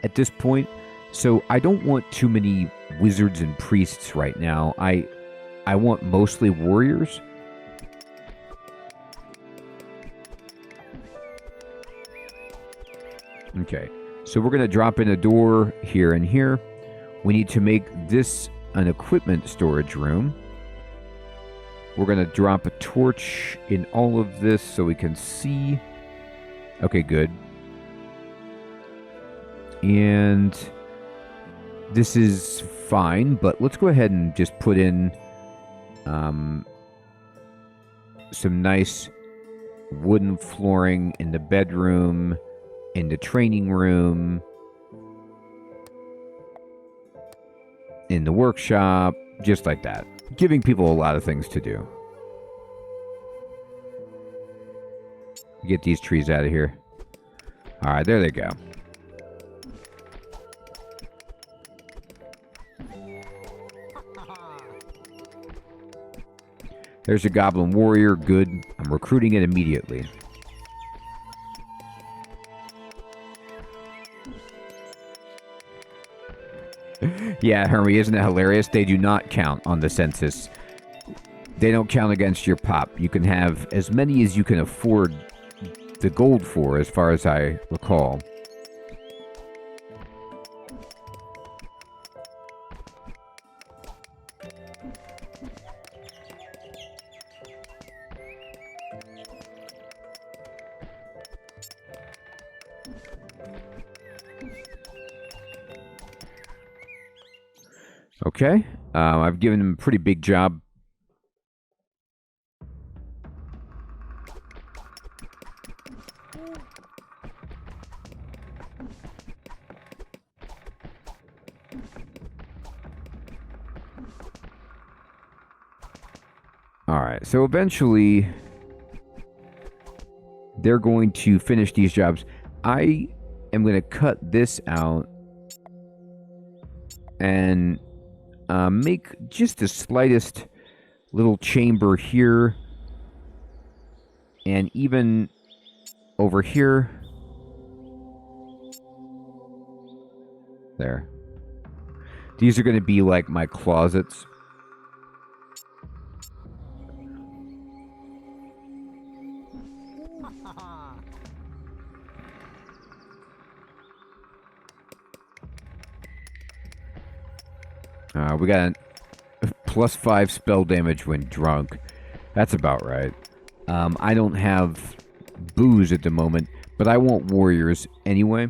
at this point. So I don't want too many wizards and priests right now. I want mostly warriors. Okay, so we're going to drop in a door here and here. We need to make this an equipment storage room. We're going to drop a torch in all of this so we can see. Okay, good. And this is fine, but let's go ahead and just put in some nice wooden flooring in the bedroom, in the training room, in the workshop, just like that. Giving people a lot of things to do. Get these trees out of here. Alright, there they go. There's a goblin warrior. Good. I'm recruiting it immediately. Yeah, Hermie, isn't it hilarious? They do not count on the census. They don't count against your pop. You can have as many as you can afford the gold for, as far as I recall. Okay, I've given him a pretty big job. Alright, so eventually they're going to finish these jobs. I am going to cut this out and make just the slightest little chamber here, and even over here. There. These are going to be like my closets. We got a +5 spell damage when drunk. That's about right. I don't have booze at the moment, but I want warriors anyway.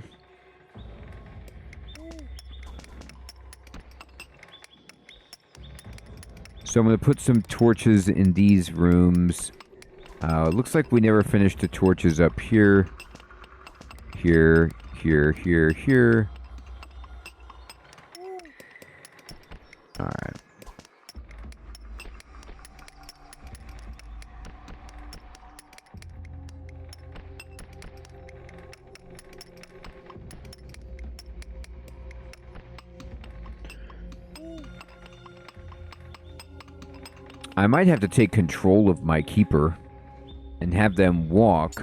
So I'm going to put some torches in these rooms. It looks like we never finished the torches up here. Here. Alright. I might have to take control of my keeper and have them walk.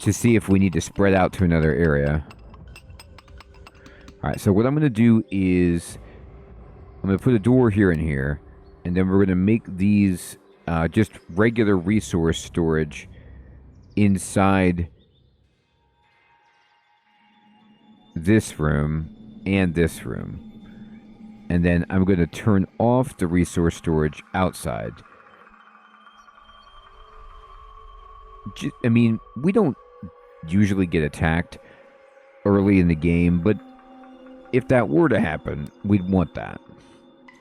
To see if we need to spread out to another area. Alright, so what I'm going to do is I'm going to put a door here and here, and then we're going to make these just regular resource storage inside this room and this room. And then I'm going to turn off the resource storage outside. I mean, we don't usually get attacked early in the game, but if that were to happen, we'd want that.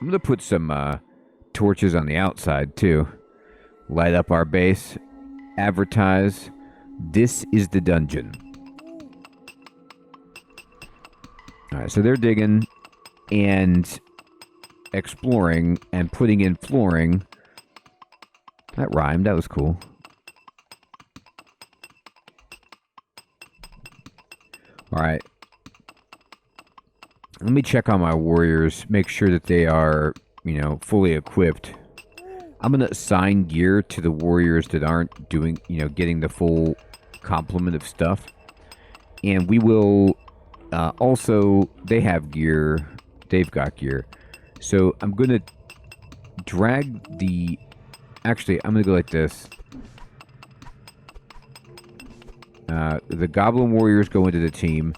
I'm going to put some torches on the outside, too. Light up our base. Advertise. This is the dungeon. Alright, so they're digging and exploring and putting in flooring. That rhymed. That was cool. Alright. Let me check on my warriors. Make sure that they are, you know, fully equipped. I'm going to assign gear to the warriors that aren't doing, you know, getting the full complement of stuff. And we will... also, they have gear. They've got gear. So, I'm going to drag the... Actually, I'm going to go like this. The Goblin Warriors go into the team.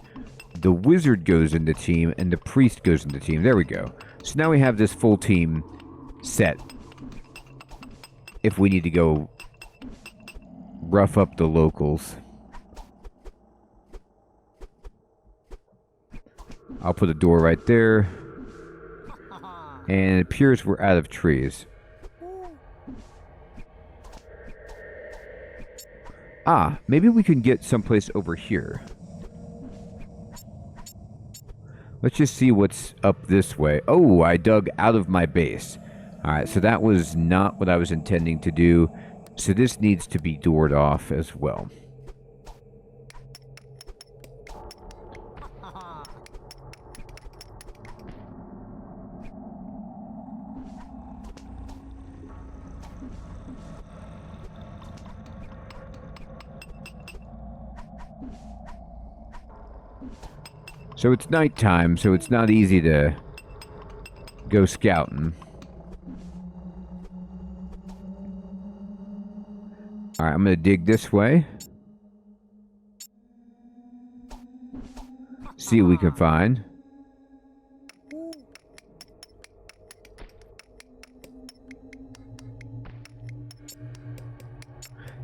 The Wizard goes into the team. And the Priest goes into the team. There we go. So, now we have this full team set. If we need to go rough up the locals. I'll put a door right there. And it appears we're out of trees. Ah, maybe we can get someplace over here. Let's just see what's up this way. Oh, I dug out of my base. Alright, so that was not what I was intending to do. So this needs to be doored off as well. So it's nighttime, so it's not easy to go scouting. Alright, I'm going to dig this way. See what we can find.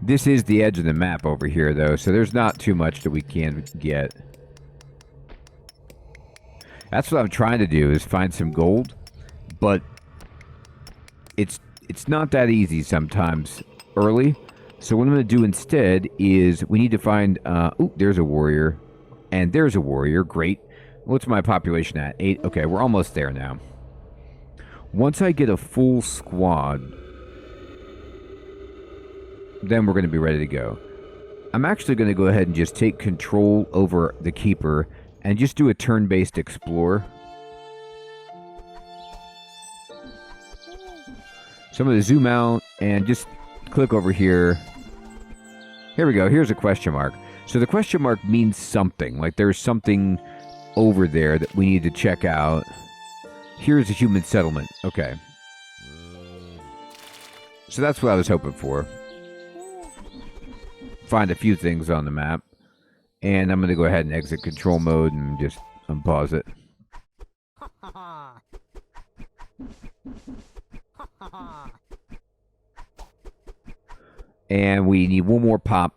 This is the edge of the map over here, though, so there's not too much that we can get. That's what I'm trying to do, is find some gold, but it's not that easy sometimes early. So what I'm going to do instead is we need to find... oh, there's a warrior. And there's a warrior. Great. What's my population at? 8. Okay, we're almost there now. Once I get a full squad, then we're going to be ready to go. I'm actually going to go ahead and just take control over the Keeper and just do a turn-based explore. So I'm going to zoom out and just click over here. Here we go. Here's a question mark. So the question mark means something. Like there's something over there that we need to check out. Here's a human settlement. Okay. So that's what I was hoping for. Find a few things on the map. And I'm going to go ahead and exit control mode and just unpause it. And we need one more pop.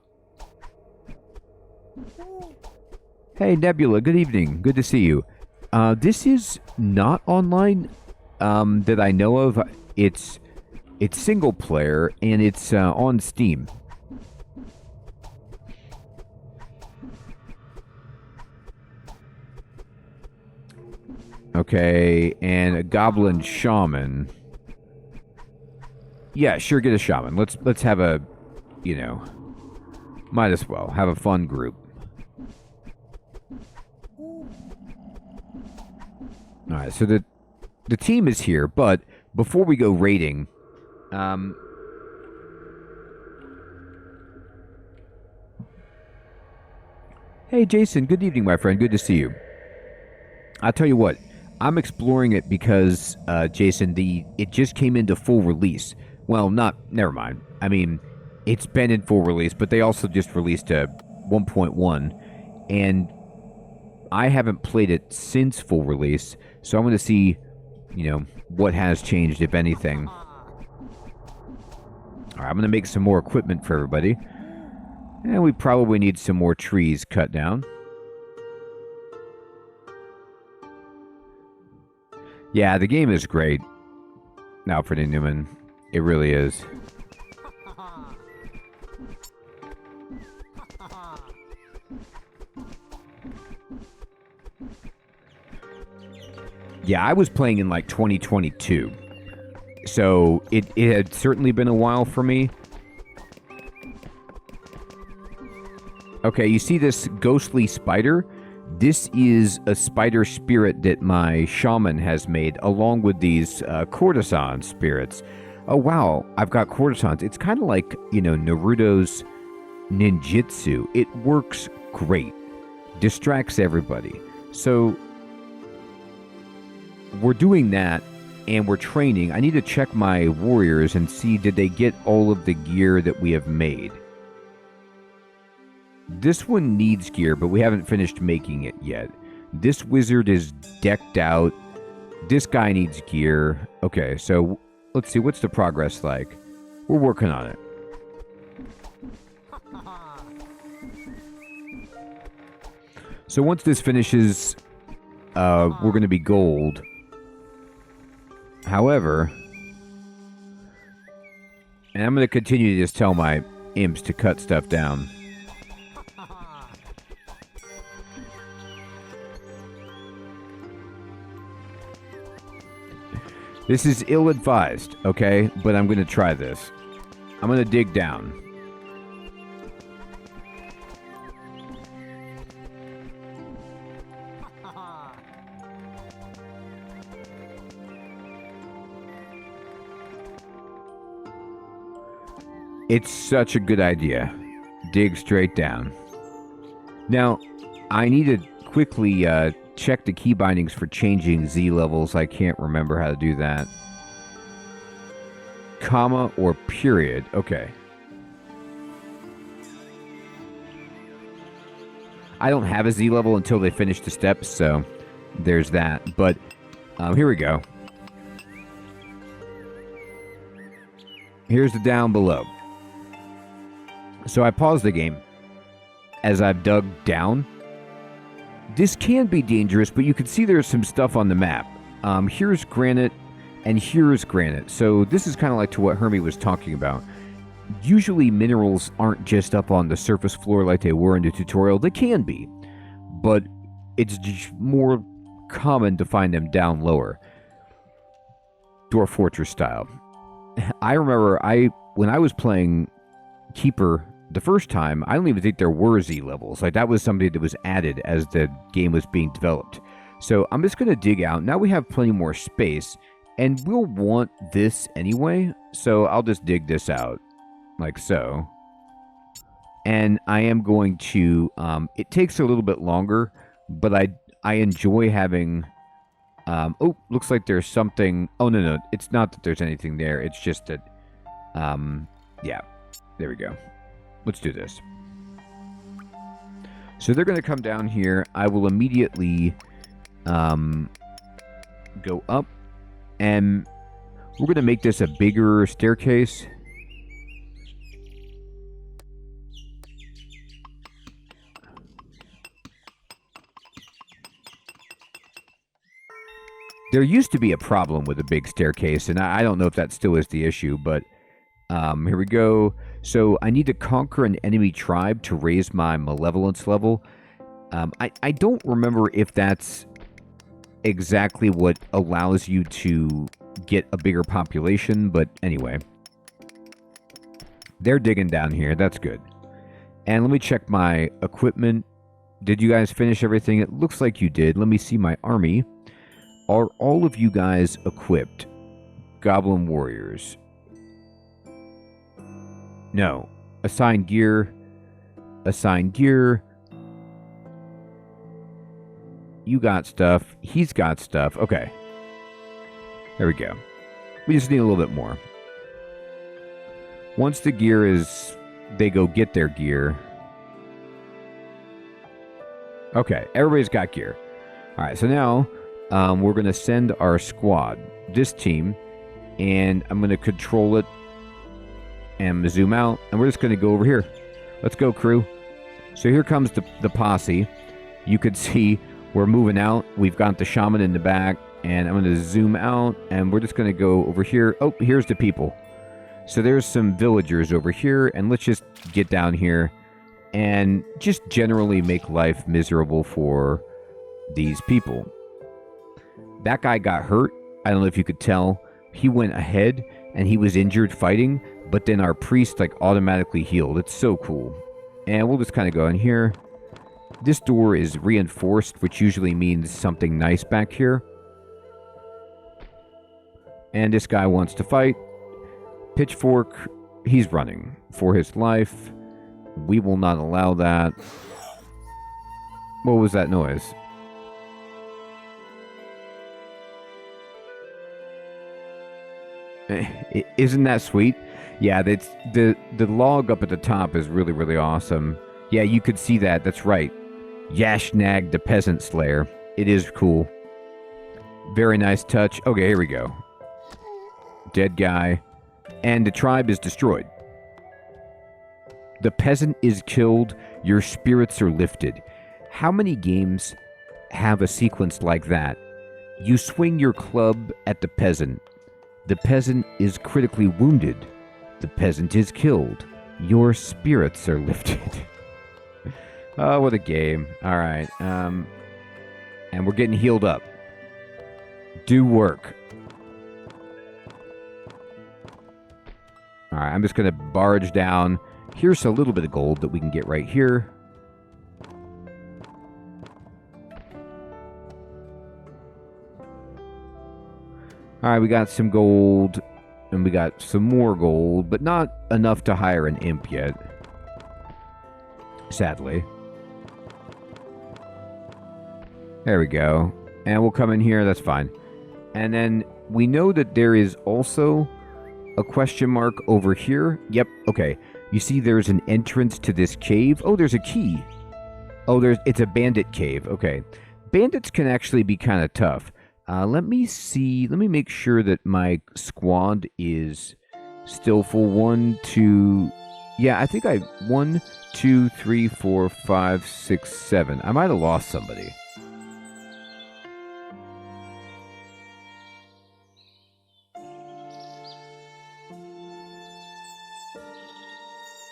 Hey, Nebula, good evening. Good to see you. This is not online that I know of. It's single player, and it's on Steam. Okay, and a goblin shaman. Yeah, sure, get a shaman. Let's have a, you know, might as well have a fun group. All right, so the team is here, but before we go raiding, hey, Jason, good evening, my friend. Good to see you. I'll tell you what, I'm exploring it because, Jason, it just came into full release. Well, never mind. I mean, it's been in full release, but they also just released a 1.1, and I haven't played it since full release, so I'm going to see, what has changed, if anything. All right, I'm going to make some more equipment for everybody. And we probably need some more trees cut down. Yeah, the game is great. Alfred and Newman. It really is. Yeah, I was playing in like 2022. So it had certainly been a while for me. Okay, you see this ghostly spider? This is a spider spirit that my shaman has made, along with these courtesan spirits. Oh, wow, I've got courtesans. It's kind of like, Naruto's ninjutsu. It works great. Distracts everybody. So we're doing that, and we're training. I need to check my warriors and see, did they get all of the gear that we have made? This one needs gear, but we haven't finished making it yet. This wizard is decked out. This guy needs gear. Okay, so let's see. What's the progress like? We're working on it. So once this finishes, we're going to be gold. However, and I'm going to continue to just tell my imps to cut stuff down. This is ill-advised, okay? But I'm going to try this. I'm going to dig down. It's such a good idea. Dig straight down. Now, I need to quickly check the key bindings for changing Z levels. I can't remember how to do that. Comma or period. Okay. I don't have a Z level until they finish the steps, so there's that. But here we go. Here's the down below. So I paused the game as I've dug down. This can be dangerous, but you can see there's some stuff on the map. Here's granite, and here's granite. So this is kind of like to what Hermie was talking about. Usually minerals aren't just up on the surface floor like they were in the tutorial. They can be, but it's just more common to find them down lower. Dwarf Fortress style. I remember when I was playing Keeper the first time, I don't even think there were Z levels. Like, that was something that was added as the game was being developed. So I'm just going to dig out. Now we have plenty more space, and we'll want this anyway. So I'll just dig this out, like so. And I am going to, it takes a little bit longer, but I enjoy having, oh, looks like there's something. Oh, no, it's not that there's anything there. It's just that, yeah, there we go. Let's do this. So they're going to come down here. I will immediately go up, and we're going to make this a bigger staircase. There used to be a problem with a big staircase, and I don't know if that still is the issue, but here we go. So I need to conquer an enemy tribe to raise my malevolence level. I don't remember if that's exactly what allows you to get a bigger population, but anyway. They're digging down here. That's good. And let me check my equipment. Did you guys finish everything? It looks like you did. Let me see my army. Are all of you guys equipped? Goblin warriors. No. Assign gear. Assign gear. You got stuff. He's got stuff. Okay. There we go. We just need a little bit more. Once the gear is... They go get their gear. Okay. Everybody's got gear. Alright, so now... we're going to send our squad, this team, and I'm going to control it and zoom out, and we're just going to go over here. Let's go, crew. So here comes the posse. You could see we're moving out. We've got the shaman in the back, and I'm going to zoom out, and we're just going to go over here. Oh, here's the people. So there's some villagers over here, and let's just get down here and just generally make life miserable for these people. That guy got hurt. I don't know if you could tell. He went ahead and he was injured fighting, but then our priest like automatically healed. It's so cool. And we'll just kind of go in here. This door is reinforced, which usually means something nice back here. And this guy wants to fight. Pitchfork, he's running for his life. We will not allow that. What was that noise? Isn't that sweet? Yeah, that's the log up at the top is really, really awesome. Yeah, you could see that. That's right. Yashnag the Peasant Slayer. It is cool. Very nice touch. Okay, here we go. Dead guy. And the tribe is destroyed. The peasant is killed. Your spirits are lifted. How many games have a sequence like that? You swing your club at the peasant. The peasant is critically wounded. The peasant is killed. Your spirits are lifted. Oh, what a game. Alright. And we're getting healed up. Do work. Alright, I'm just going to barge down. Here's a little bit of gold that we can get right here. Alright, we got some gold, and we got some more gold, but not enough to hire an imp yet. Sadly. There we go. And we'll come in here, that's fine. And then we know that there is also a question mark over here. Yep, okay. You see there's an entrance to this cave. Oh, there's a key. Oh, it's a bandit cave. Okay. Bandits can actually be kind of tough. Let me see. Let me make sure that my squad is still full. 1, 2. Yeah, I think 1, 2, 3, 4, 5, 6, 7. I might have lost somebody.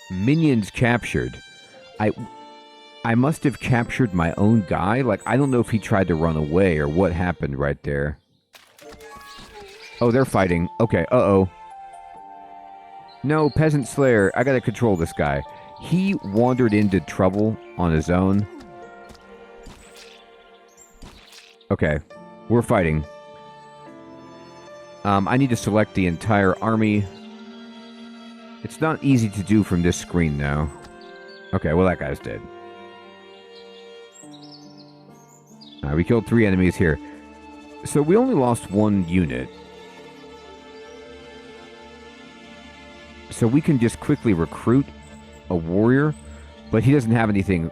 Minions captured. I must have captured my own guy. Like, I don't know if he tried to run away or what happened right there. Oh, they're fighting. Okay, uh-oh. No, Peasant Slayer. I gotta control this guy. He wandered into trouble on his own. Okay, we're fighting. I need to select the entire army. It's not easy to do from this screen now. Okay, well, that guy's dead. We killed 3 enemies here. So we only lost 1 unit. So we can just quickly recruit a warrior, but he doesn't have anything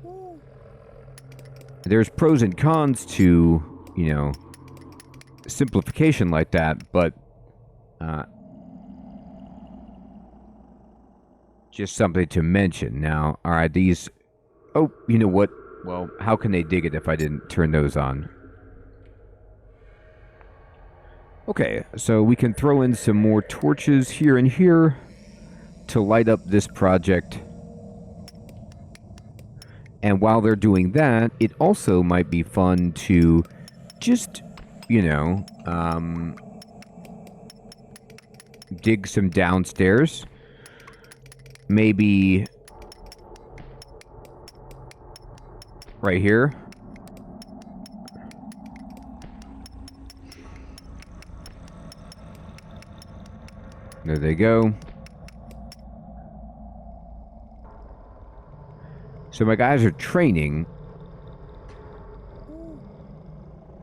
there's pros and cons to, you know, simplification like that, but just something to mention. Now, all right, these... Oh, you know what? Well, how can they dig it if I didn't turn those on? Okay, so we can throw in some more torches here and here to light up this project. And while they're doing that, it also might be fun to just, you know, dig some downstairs. Maybe right here. There they go. So my guys are training.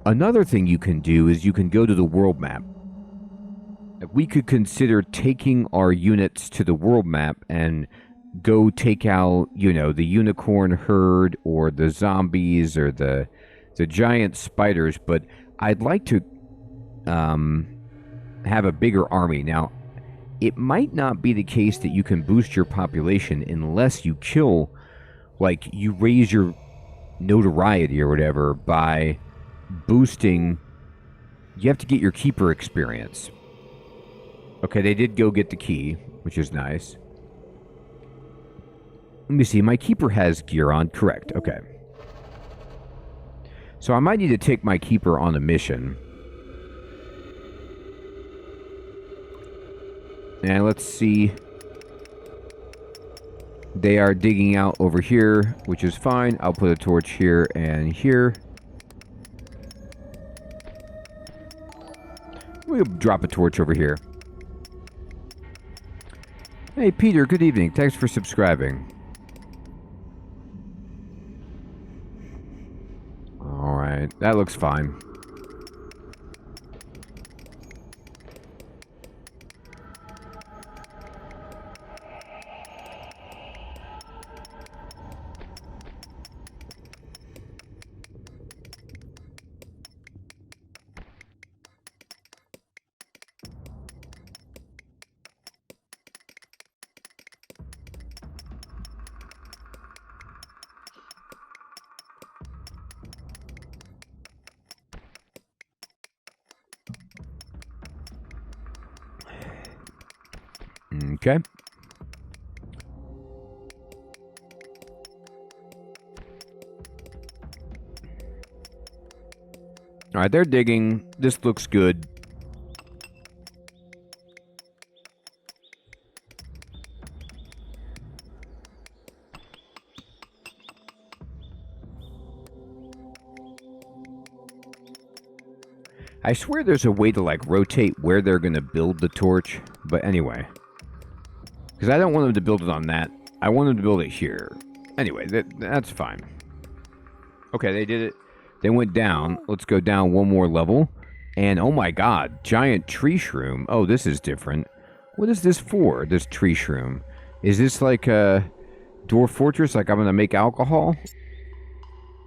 Another thing you can do is you can go to the world map. We could consider taking our units to the world map and go take out, you know, the unicorn herd or the zombies or the giant spiders, but I'd like to have a bigger army. Now, it might not be the case that you can boost your population unless you kill, like, you raise your notoriety or whatever by boosting. You have to get your keeper experience. Okay, they did go get the key, which is nice. Let me see, my keeper has gear on, correct, okay. So I might need to take my keeper on a mission. And let's see. They are digging out over here, which is fine. I'll put a torch here and here. We'll drop a torch over here. Hey, Peter, good evening. Thanks for subscribing. Alright, that looks fine. Okay. Alright, they're digging. This looks good. I swear there's a way to, like, rotate where they're going to build the torch. But anyway. Because I don't want them to build it on that. I want them to build it here. Anyway, that's fine. Okay, they did it. They went down. Let's go down one more level. And, oh my god, giant tree shroom. Oh, this is different. What is this for, this tree shroom? Is this like a dwarf fortress? Like I'm going to make alcohol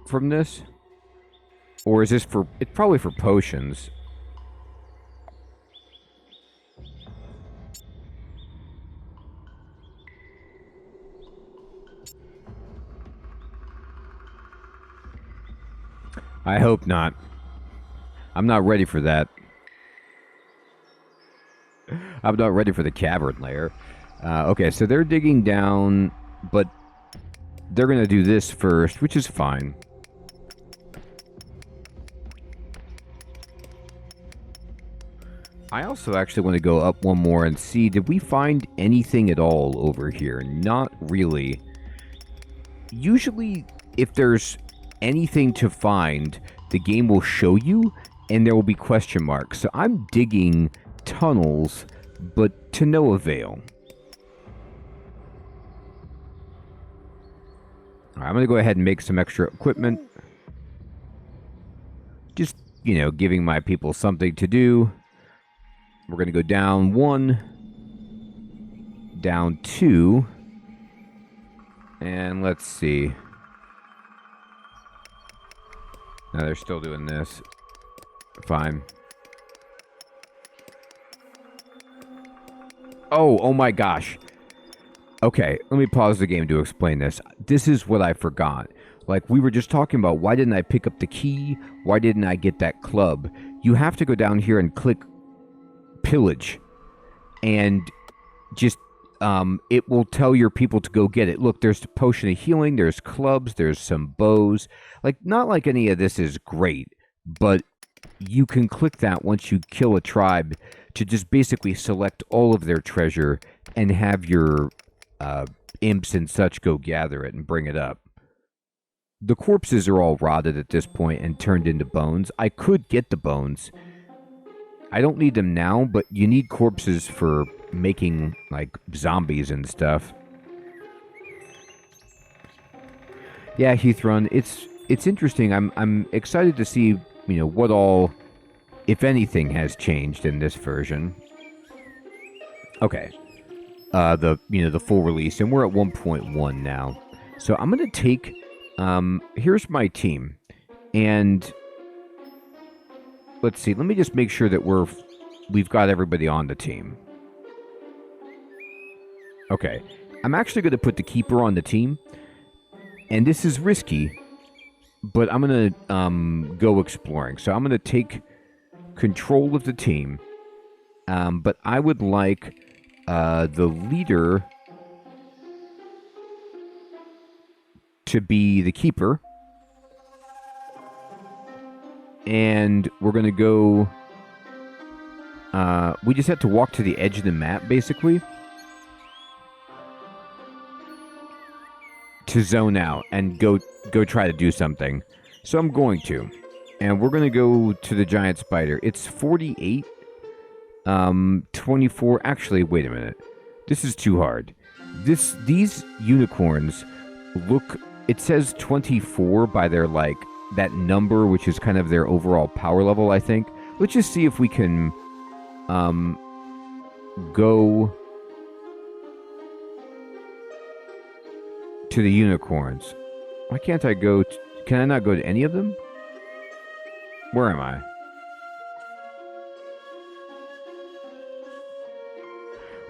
from this? Or is this for... It's probably for potions. I hope not. I'm not ready for that. I'm not ready for the cavern layer. Okay, so they're digging down, but they're going to do this first, which is fine. I also actually want to go up one more and see, did we find anything at all over here? Not really. Usually, if there's anything to find, the game will show you, and there will be question marks. So I'm digging tunnels, but to no avail. All right, I'm going to go ahead and make some extra equipment. Just, you know, giving my people something to do. We're going to go down 1, down 2, and let's see. No, they're still doing this. Fine. Oh my gosh. Okay, let me pause the game to explain this. This is what I forgot. Like, we were just talking about, why didn't I pick up the key? Why didn't I get that club? You have to go down here and click pillage. And just, it will tell your people to go get it. Look, there's a potion of healing, there's clubs, there's some bows. Like, not like any of this is great, but you can click that once you kill a tribe to just basically select all of their treasure and have your imps and such go gather it and bring it up. The corpses are all rotted at this point and turned into bones. I could get the bones. I don't need them now, but you need corpses for making, like, zombies and stuff. Yeah, Heathrun, it's interesting. I'm excited to see, you know, what all, if anything, has changed in this version. Okay. The full release, and we're at 1.1 now. So I'm gonna take, here's my team, and let's see. Let me just make sure that we've got everybody on the team. Okay, I'm actually gonna put the keeper on the team, and this is risky, but I'm gonna go exploring. So I'm gonna take control of the team, but I would like the leader to be the keeper. And we're going to go... we just have to walk to the edge of the map, basically, to zone out and go try to do something. So I'm going to. And we're going to go to the giant spider. It's 48... 24. Actually, wait a minute. This is too hard. These unicorns look. It says 24 by their, like, that number, which is kind of their overall power level, I think. Let's just see if we can go to the unicorns. Why can't I go? Can I not go to any of them? Where am I?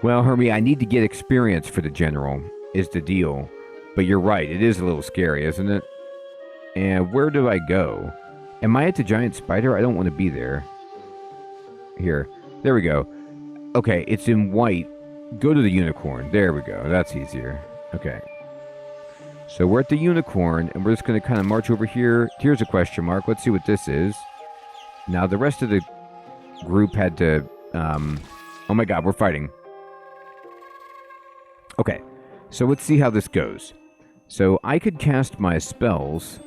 Well, Hermie, I need to get experience for the general, is the deal. But you're right, it is a little scary, isn't it? And where do I go? Am I at the giant spider? I don't want to be there. Here. There we go. Okay, it's in white. Go to the unicorn. There we go. That's easier. Okay. So we're at the unicorn, and we're just going to kind of march over here. Here's a question mark. Let's see what this is. Now, the rest of the group had to... oh my god, we're fighting. Okay, so let's see how this goes. So I could cast my spells.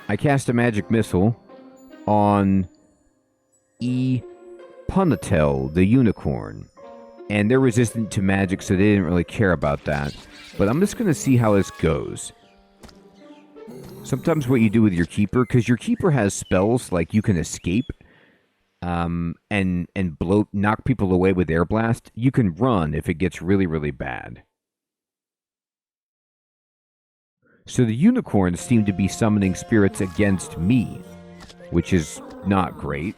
I cast a magic missile on Punatel, the unicorn. And they're resistant to magic, so they didn't really care about that. But I'm just going to see how this goes. Sometimes what you do with your keeper, because your keeper has spells like you can escape. And knock people away with air blast. You can run if it gets really, really bad. So the unicorns seem to be summoning spirits against me, which is not great.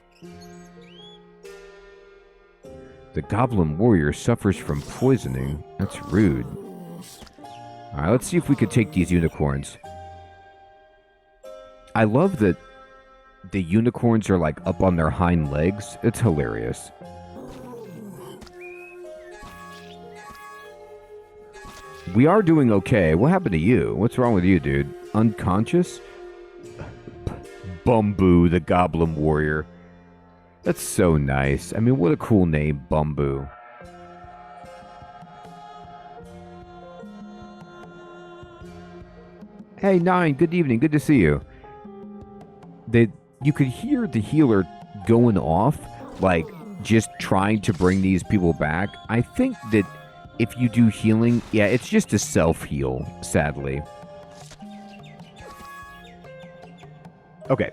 The goblin warrior suffers from poisoning. That's rude. Alright, let's see if we could take these unicorns. I love that the unicorns are, like, up on their hind legs. It's hilarious. We are doing okay. What happened to you? What's wrong with you, dude? Unconscious? Bumbu, the goblin warrior. That's so nice. I mean, what a cool name, Bumbu. Hey, Nine, good evening. Good to see you. You could hear the healer going off, like, just trying to bring these people back. I think that if you do healing, yeah, it's just a self-heal, sadly. Okay,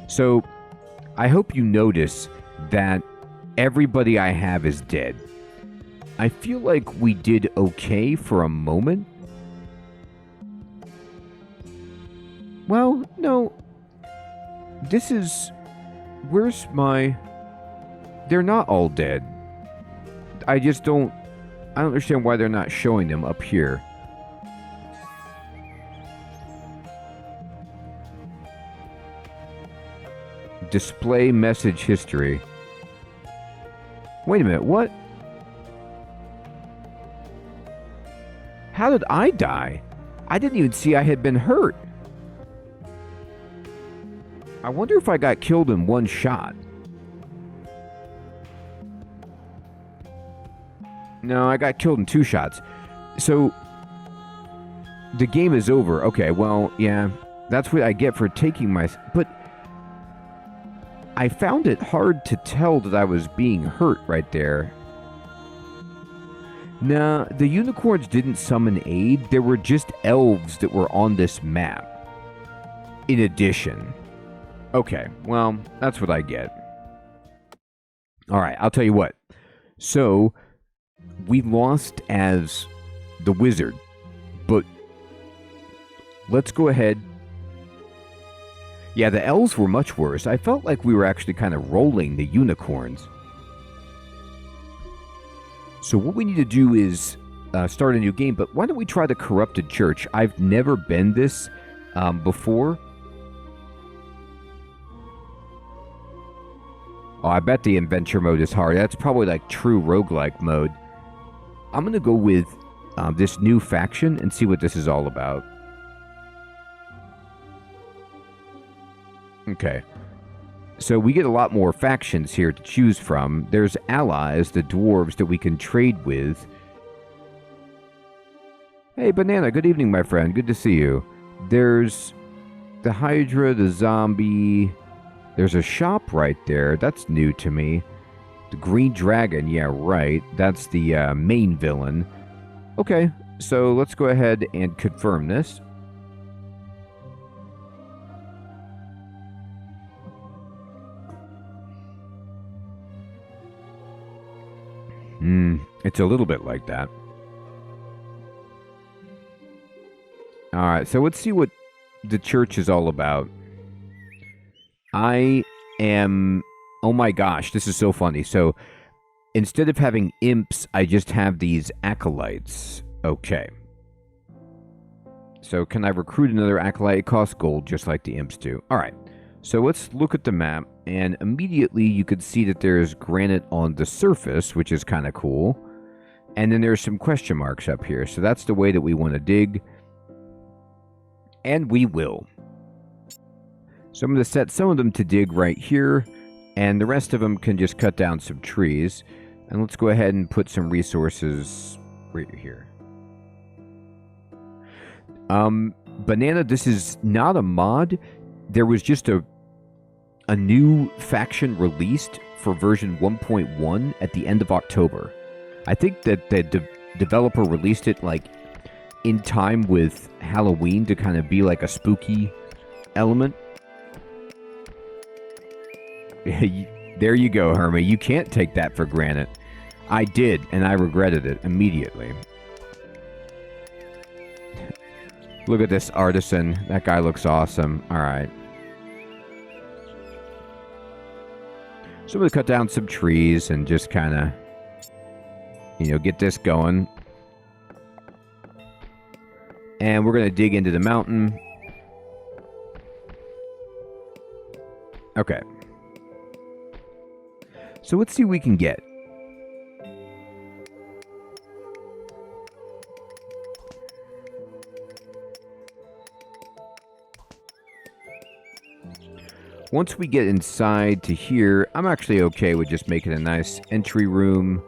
so I hope you notice that everybody I have is dead. I feel like we did okay for a moment. Well, no. This is... Where's my... They're not all dead. I just don't... I don't understand why they're not showing them up here. Display message history. Wait a minute, what? How did I die? I didn't even see I had been hurt. I wonder if I got killed in one shot. No, I got killed in 2 shots. So, the game is over. Okay, well, yeah, that's what I get for taking my... But I found it hard to tell that I was being hurt right there. Nah, the unicorns didn't summon aid. There were just elves that were on this map. In addition. Okay, well, that's what I get. Alright, I'll tell you what. So... We lost as the wizard, but let's go ahead. Yeah, the elves were much worse. I felt like we were actually kind of rolling the unicorns. So what we need to do is start a new game, but why don't we try the corrupted church? I've never been this before. Oh, I bet the adventure mode is hard. That's probably like true roguelike mode. I'm going to go with this new faction and see what this is all about. Okay. So we get a lot more factions here to choose from. There's allies, the dwarves, that we can trade with. Hey, Banana, good evening, my friend. Good to see you. There's the Hydra, the zombie. There's a shop right there. That's new to me. The Green Dragon, yeah, right. That's the main villain. Okay, so let's go ahead and confirm this. It's a little bit like that. Alright, so let's see what the church is all about. I am... Oh my gosh, this is so funny. So, instead of having imps, I just have these acolytes. Okay. So, can I recruit another acolyte? It costs gold, just like the imps do. Alright, so let's look at the map, and immediately you could see that there's granite on the surface, which is kind of cool. And then there's some question marks up here. So, that's the way that we want to dig. And we will. So, I'm going to set some of them to dig right here. And the rest of them can just cut down some trees. And let's go ahead and put some resources right here. Banana, this is not a mod. There was just a new faction released for version 1.1 at the end of October. I think that the developer released it like in time with Halloween to kind of be like a spooky element. There you go, Hermie. You can't take that for granted. I did, and I regretted it immediately. Look at this artisan. That guy looks awesome. Alright. So I'm going to cut down some trees and just kind of, you know, get this going. And we're going to dig into the mountain. Okay. So let's see what we can get. Once we get inside to here, I'm actually okay with just making a nice entry room.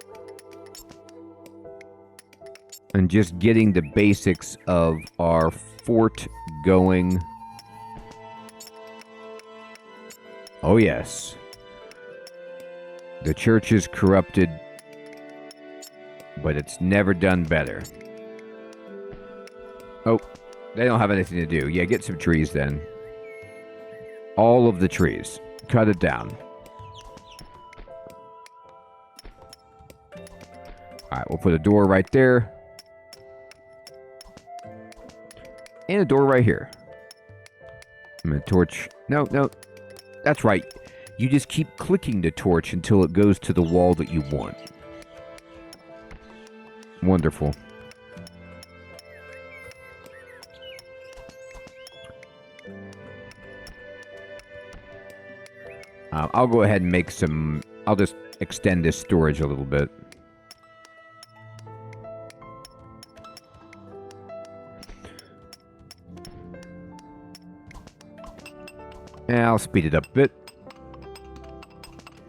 And just getting the basics of our fort going. Oh yes. The church is corrupted, but it's never done better. Oh, they don't have anything to do. Yeah, get some trees then. All of the trees. Cut it down. Alright, we'll put a door right there. And a door right here. I'm going to torch. No, no. That's right. You just keep clicking the torch until it goes to the wall that you want. Wonderful. I'll go ahead and make some... I'll just extend this storage a little bit. And I'll speed it up a bit.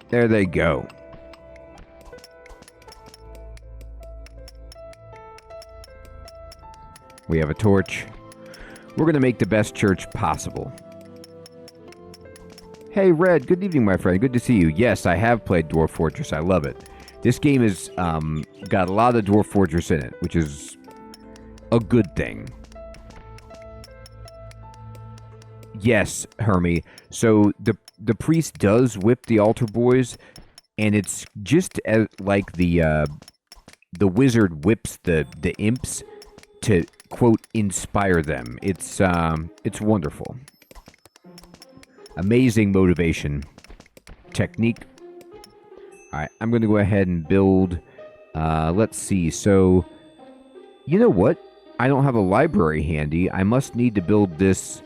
There they go. We have a torch. We're going to make the best church possible. Hey, Red. Good evening, my friend. Good to see you. Yes, I have played Dwarf Fortress. I love it. This game has got a lot of Dwarf Fortress in it, which is a good thing. Yes, Hermie. So the priest does whip the altar boys, and it's just as, like the wizard whips the imps to, quote, inspire them. It's wonderful. Amazing motivation technique. All right, I'm going to go ahead and build. Let's see. So, you know what? I don't have a library handy. I must need to build this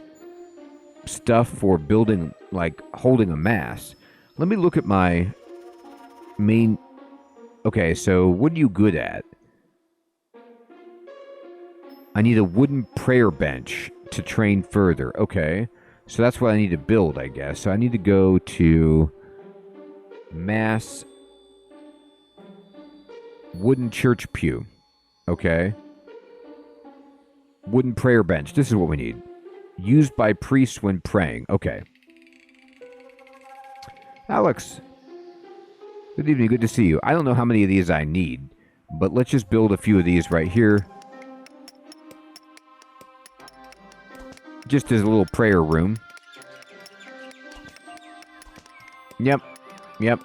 stuff for building, like, holding a mass. Let me look at my main... Okay, so what are you good at? I need a wooden prayer bench to train further. Okay, so that's what I need to build, I guess. So I need to go to mass wooden church pew. Okay. Wooden prayer bench. This is what we need. Used by priests when praying. Okay. Alex. Good evening. Good to see you. I don't know how many of these I need, but let's just build a few of these right here. Just as a little prayer room. Yep. Yep.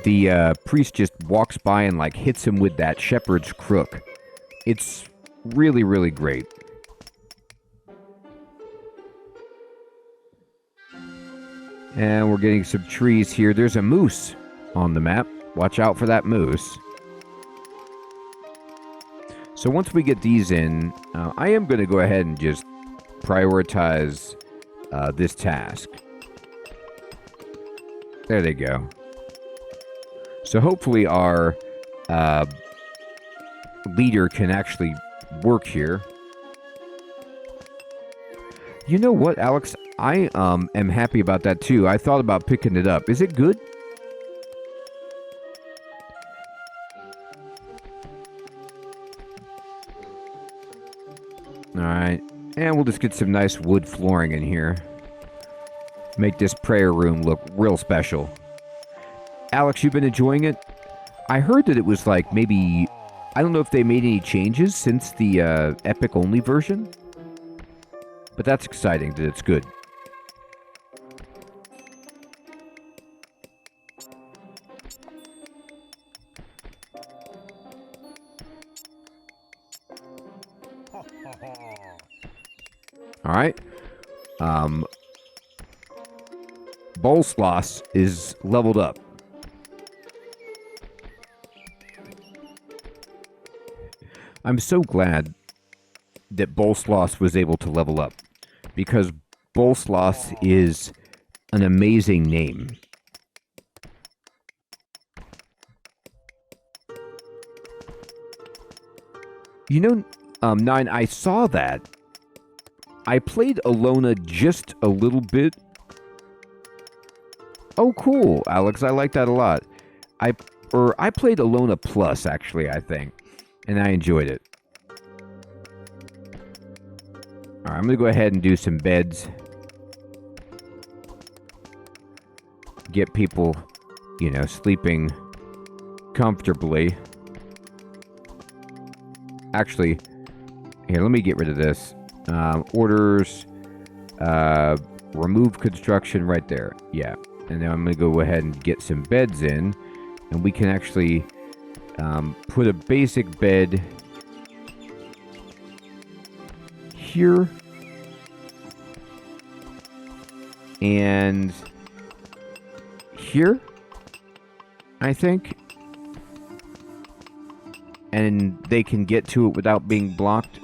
The priest just walks by and, like, hits him with that shepherd's crook. It's really, really great. And we're getting some trees here. There's a moose on the map. Watch out for that moose. So once we get these in, I am going to go ahead and just prioritize this task. There they go. So hopefully our leader can actually work here. You know what, Alex? I am happy about that too. I thought about picking it up. Is it good? Alright. And we'll just get some nice wood flooring in here. Make this prayer room look real special. Alex, you've been enjoying it? I heard that it was like maybe... I don't know if they made any changes since the Epic-only version. But that's exciting that it's good. Alright. Bolsloss is leveled up. I'm so glad that Bolsloss was able to level up, because Bolsloss is an amazing name. You know, Nine, I saw that. I played Alona just a little bit. Oh, cool, Alex. I like that a lot. I played Alona Plus, actually, I think. And I enjoyed it. Alright, I'm going to go ahead and do some beds. Get people, you know, sleeping comfortably. Actually, here, let me get rid of this. Orders, remove construction right there. Yeah. And then I'm going to go ahead and get some beds in. And we can actually put a basic bed here. And here, I think. And they can get to it without being blocked.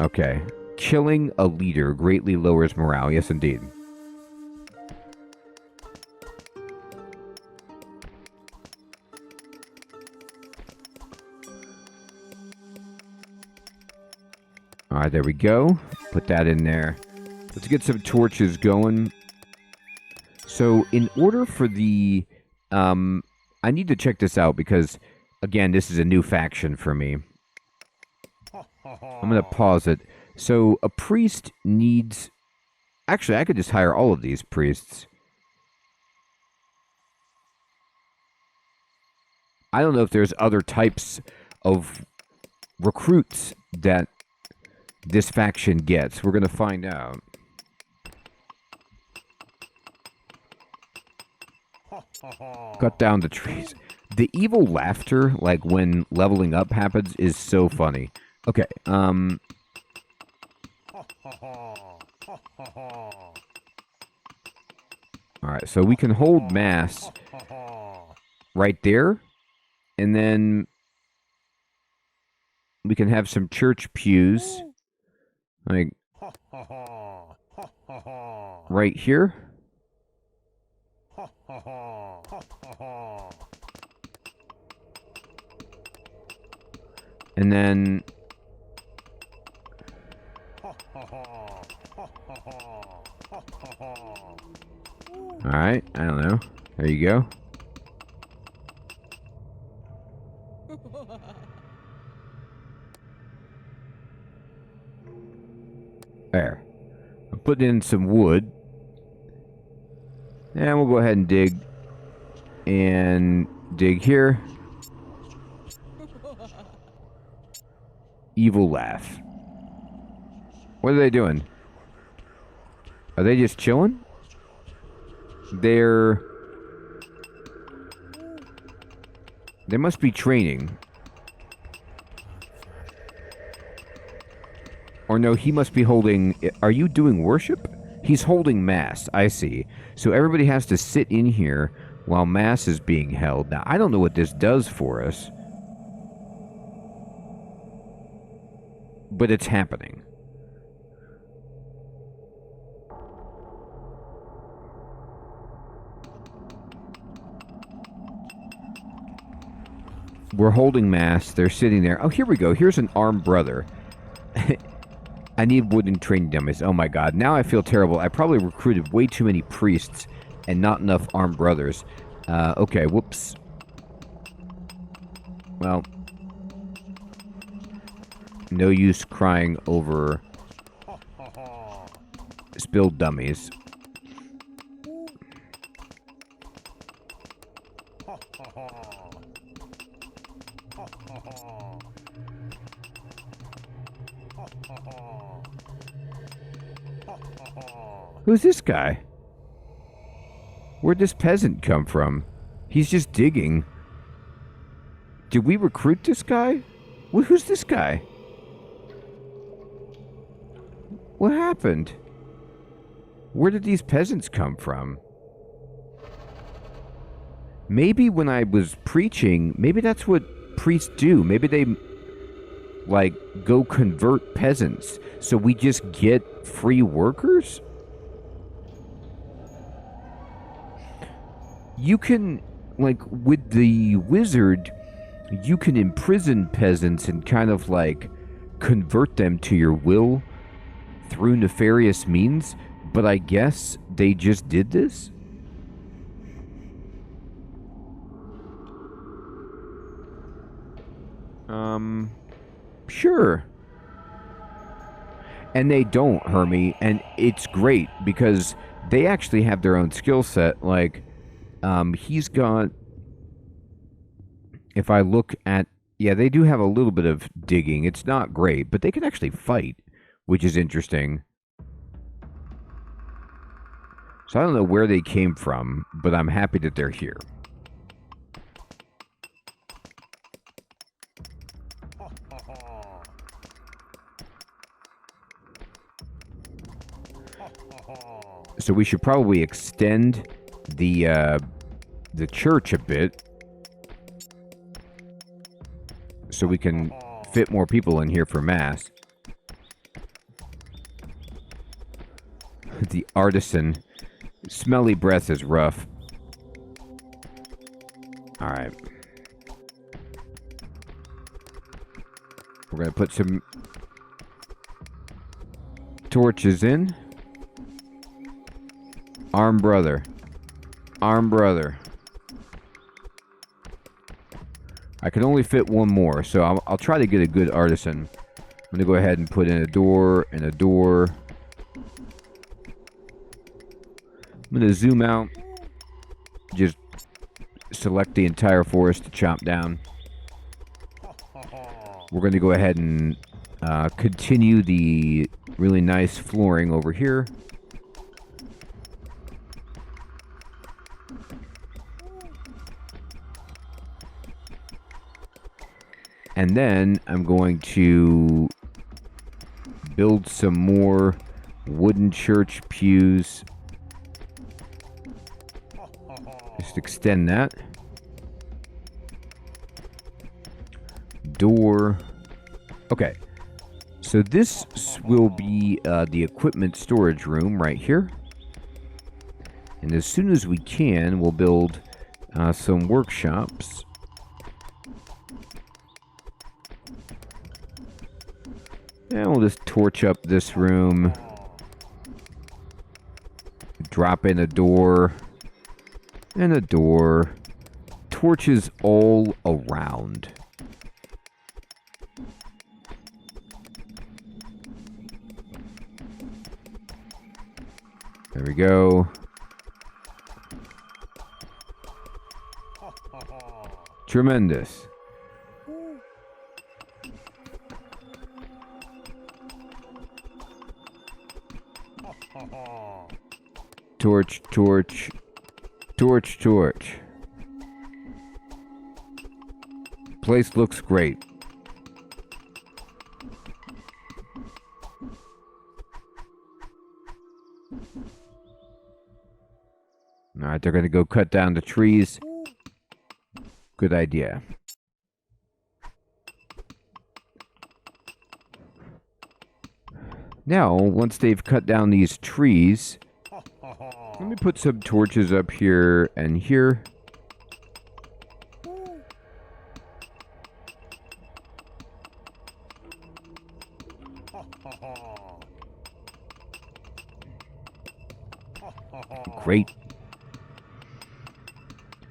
Okay. Killing a leader greatly lowers morale. Yes, indeed. Alright, there we go. Put that in there. Let's get some torches going. So, in order for the... I need to check this out because, again, this is a new faction for me. I'm going to pause it. So, a priest needs... Actually, I could just hire all of these priests. I don't know if there's other types of recruits that this faction gets. We're going to find out. Cut down the trees. The evil laughter, like when leveling up happens, is so funny. Okay, Alright, so we can hold mass right there. And then we can have some church pews. Like, right here. And then... Alright, I don't know. There you go. There. I'm putting in some wood. And we'll go ahead and dig. And dig here. Evil laugh. What are they doing? Are they just chilling? They must be training. Or no, he must be holding... Are you doing worship? He's holding mass, I see. So everybody has to sit in here while mass is being held. Now, I don't know what this does for us. But it's happening. We're holding mass. They're sitting there. Oh, here we go. Here's an armed brother. I need wooden training dummies. Oh my god. Now I feel terrible. I probably recruited way too many priests and not enough armed brothers. Okay, whoops. Well. No use crying over spilled dummies. Who's this guy? Where'd this peasant come from? He's just digging. Did we recruit this guy? Who's this guy? What happened? Where did these peasants come from? Maybe when I was preaching, maybe that's what priests do. Maybe they, like, go convert peasants. So we just get free workers? You can, like, with the wizard, you can imprison peasants and kind of, like, convert them to your will through nefarious means, but I guess they just did this? Sure. And they don't, Hermie, and it's great because they actually have their own skill set. Like, he's got... If I look at... Yeah, they do have a little bit of digging. It's not great, but they can actually fight, which is interesting. So I don't know where they came from, but I'm happy that they're here. So we should probably extend the church a bit so we can fit more people in here for mass. The artisan. Smelly breath is rough. Alright. We're going to put some torches in. Arm brother. Arm brother. I can only fit one more, so I'll try to get a good artisan. I'm going to go ahead and put in a door and a door. I'm going to zoom out. Just select the entire forest to chop down. We're going to go ahead and continue the really nice flooring over here. And then I'm going to build some more wooden church pews. Just extend that. Door. Okay. So this will be the equipment storage room right here. And as soon as we can, we'll build some workshops. And we'll just torch up this room. Drop in a door. And a door. Torches all around. There we go. Tremendous. Torch, torch, torch, torch. Place looks great. Alright, they're gonna go cut down the trees. Good idea. Now, once they've cut down these trees, let me put some torches up here and here. Great.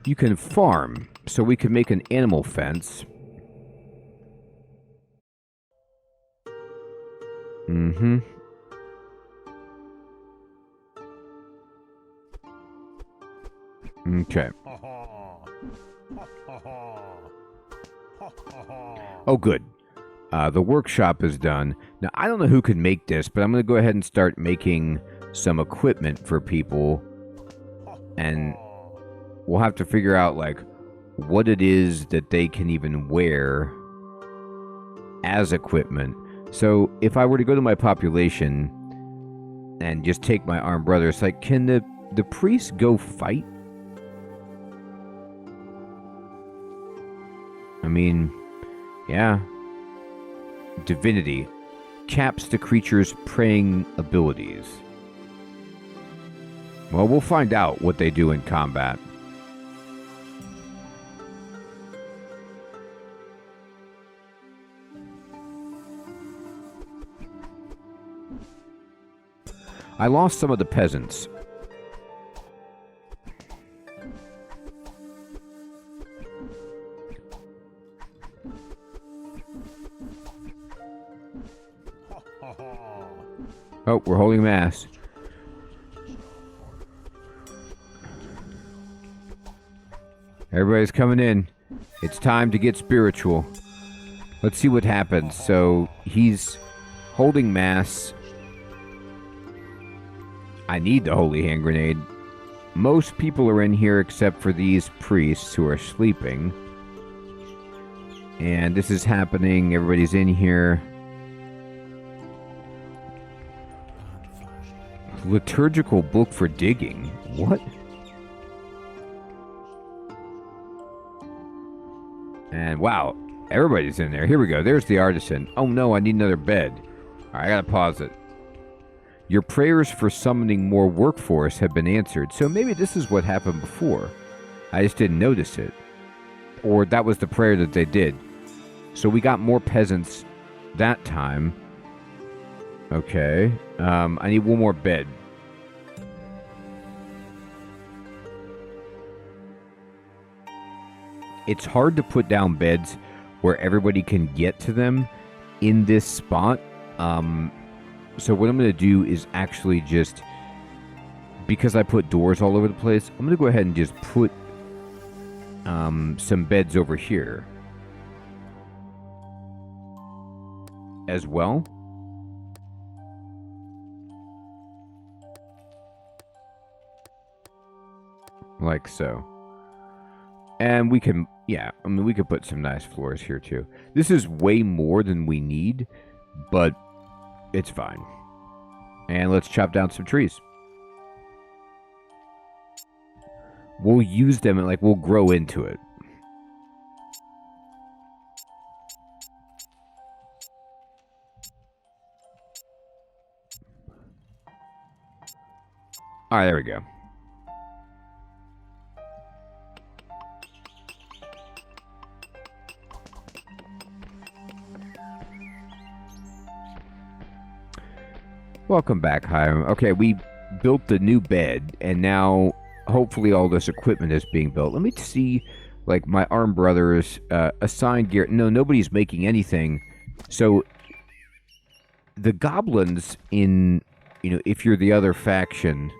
You can farm, so we can make an animal fence. Mm-hmm. Okay. Oh, good. The workshop is done. Now, I don't know who could make this, but I'm going to go ahead and start making some equipment for people. And we'll have to figure out, like, what it is that they can even wear as equipment. So, if I were to go to my population and just take my armed brothers, like, can the priests go fight? I mean, yeah. Divinity. Caps the creature's preying abilities. Well, we'll find out what they do in combat. I lost some of the peasants. Oh, we're holding mass. Everybody's coming in. It's time to get spiritual. Let's see what happens. So, he's holding mass. I need the holy hand grenade. Most people are in here except for these priests who are sleeping. And this is happening. Everybody's in here. Liturgical book for digging. What? And wow, everybody's in there. Here we go. There's the artisan. Oh no, I need another bed. All right, I gotta pause it. Your prayers for summoning more workforce have been answered. So maybe this is what happened before. I just didn't notice it. Or that was the prayer that they did. So we got more peasants that time. Okay. I need one more bed. It's hard to put down beds where everybody can get to them in this spot. So what I'm going to do is actually just, because I put doors all over the place, I'm going to go ahead and just put some beds over here as well. Like so. And we can, yeah, I mean, we could put some nice floors here too. This is way more than we need, but it's fine. And let's chop down some trees. We'll use them and, like, we'll grow into it. All right, there we go. Welcome back, Hiram. Okay, we built the new bed, and now hopefully all this equipment is being built. Let me see, like, my arm brothers, assigned gear. No, nobody's making anything. So the goblins in, you know, if you're the other faction,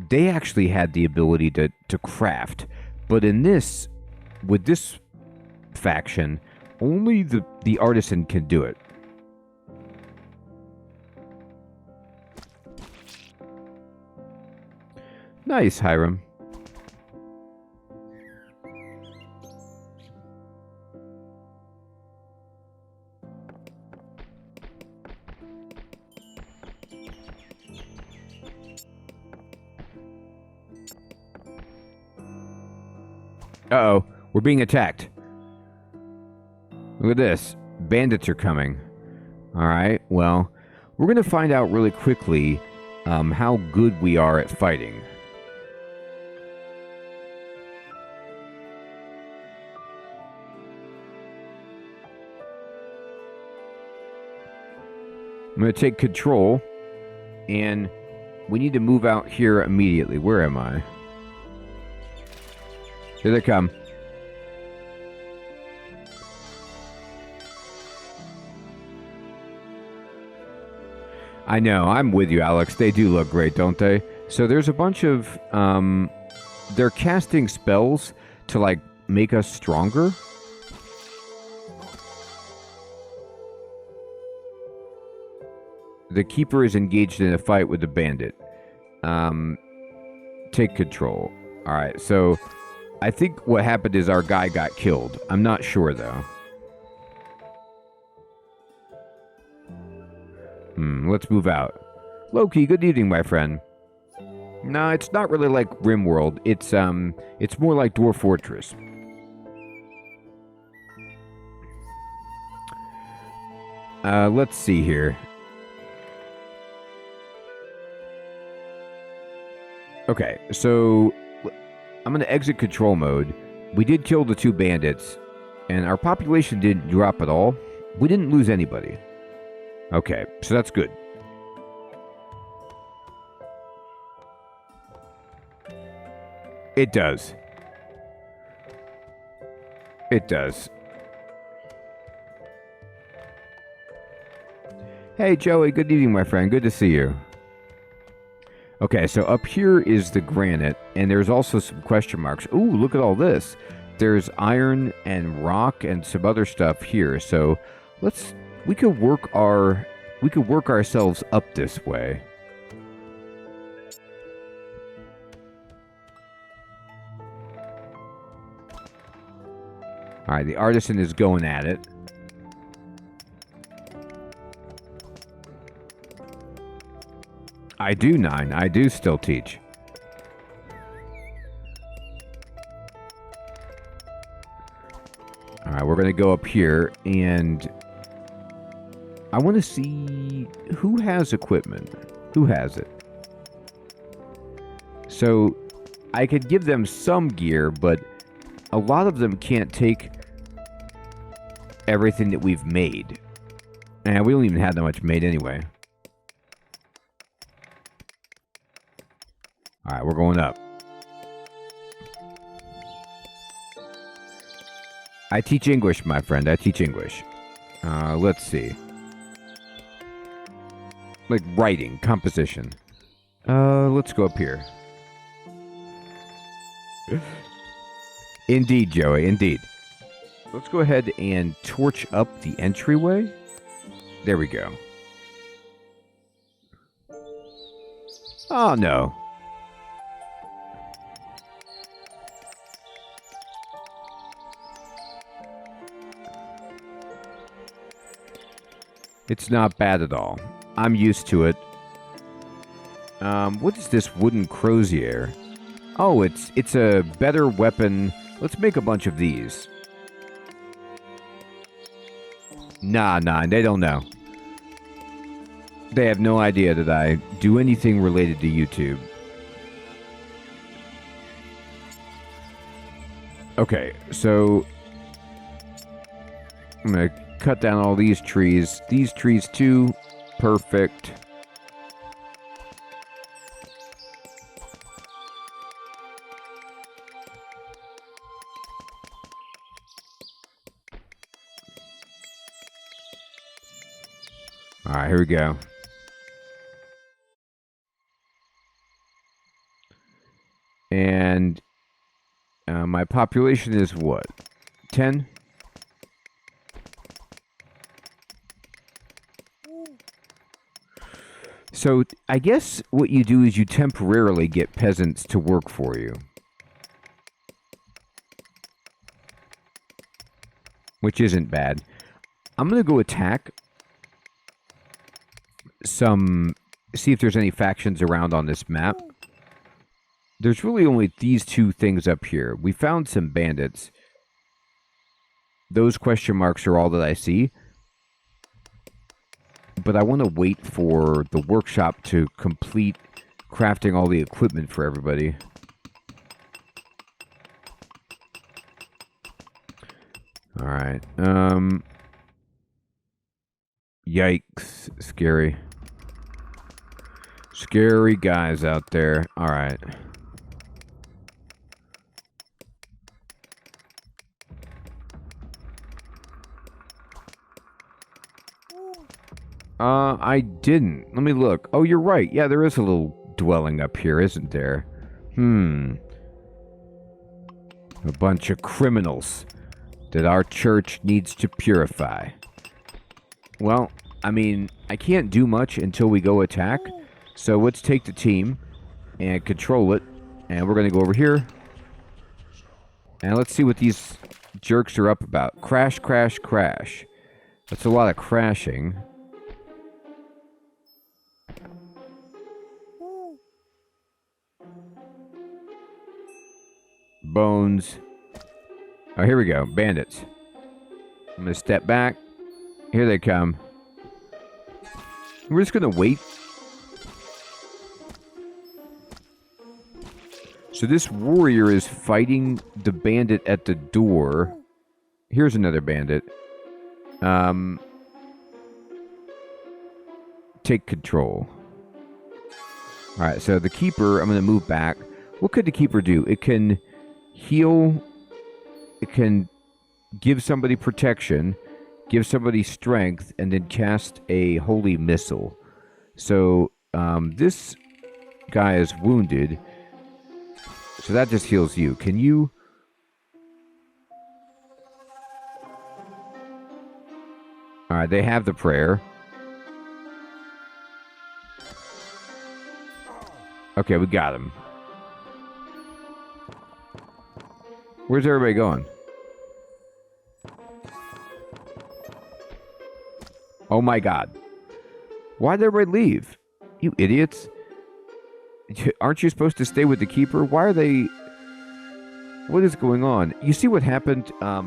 they actually had the ability to craft. But in this, with this faction, only the artisan can do it. Nice, Hiram. Uh-oh, we're being attacked. Look at this. Bandits are coming. Alright, well, we're going to find out really quickly how good we are at fighting. I'm going to take control, and we need to move out here immediately. Where am I? Here they come. I know, I'm with you, Alex. They do look great, don't they? So there's a bunch of, they're casting spells to, like, make us stronger. The keeper is engaged in a fight with the bandit. Take control. Alright, so I think what happened is our guy got killed. I'm not sure, though. Let's move out. Loki, good evening, my friend. No, it's not really like RimWorld. It's more like Dwarf Fortress. Let's see here. Okay, so I'm going to exit control mode. We did kill the 2 bandits, and our population didn't drop at all. We didn't lose anybody. Okay, so that's good. It does. It does. Hey, Joey, good evening, my friend. Good to see you. Okay, so up here is the granite, and there's also some question marks. Ooh, look at all this. There's iron and rock and some other stuff here. So we could work ourselves up this way. Alright, the artisan is going at it. I do, 9. I do still teach. Alright, we're going to go up here, and I want to see who has equipment. Who has it? So, I could give them some gear, but a lot of them can't take everything that we've made. And we don't even have that much made anyway. Alright, we're going up. I teach English, my friend. I teach English. Let's see. Like writing, composition. Let's go up here. Indeed, Joey, indeed. Let's go ahead and torch up the entryway. There we go. Oh, no. It's not bad at all. I'm used to it. What is this wooden crozier? Oh, it's a better weapon. Let's make a bunch of these. Nah, they don't know. They have no idea that I do anything related to YouTube. Okay, so I'm going to cut down all these trees. These trees too. Perfect. Alright, here we go. And my population is what? 10? So I guess what you do is you temporarily get peasants to work for you. Which isn't bad. I'm going to go attack see if there's any factions around on this map. There's really only these two things up here. We found some bandits. Those question marks are all that I see. But I want to wait for the workshop to complete crafting all the equipment for everybody. Alright. Yikes. Scary. Scary guys out there. Alright. I didn't. Let me look. Oh, you're right. Yeah, there is a little dwelling up here, isn't there? A bunch of criminals that our church needs to purify. Well, I mean, I can't do much until we go attack. So let's take the team and control it. And we're going to go over here. And let's see what these jerks are up about. Crash, crash, crash. That's a lot of crashing. Bones. Oh, here we go. Bandits. I'm going to step back. Here they come. We're just going to wait. So this warrior is fighting the bandit at the door. Here's another bandit. Take control. Alright, so the keeper, I'm going to move back. What could the keeper do? It can heal. It can give somebody protection, give somebody strength, and then cast a holy missile. So this guy is wounded. So that just heals you. Can you... Alright, they have the prayer. Okay, we got him. Where's everybody going? Oh my god. Why did everybody leave? You idiots. Aren't you supposed to stay with the keeper? Why are they... What is going on? You see what happened? I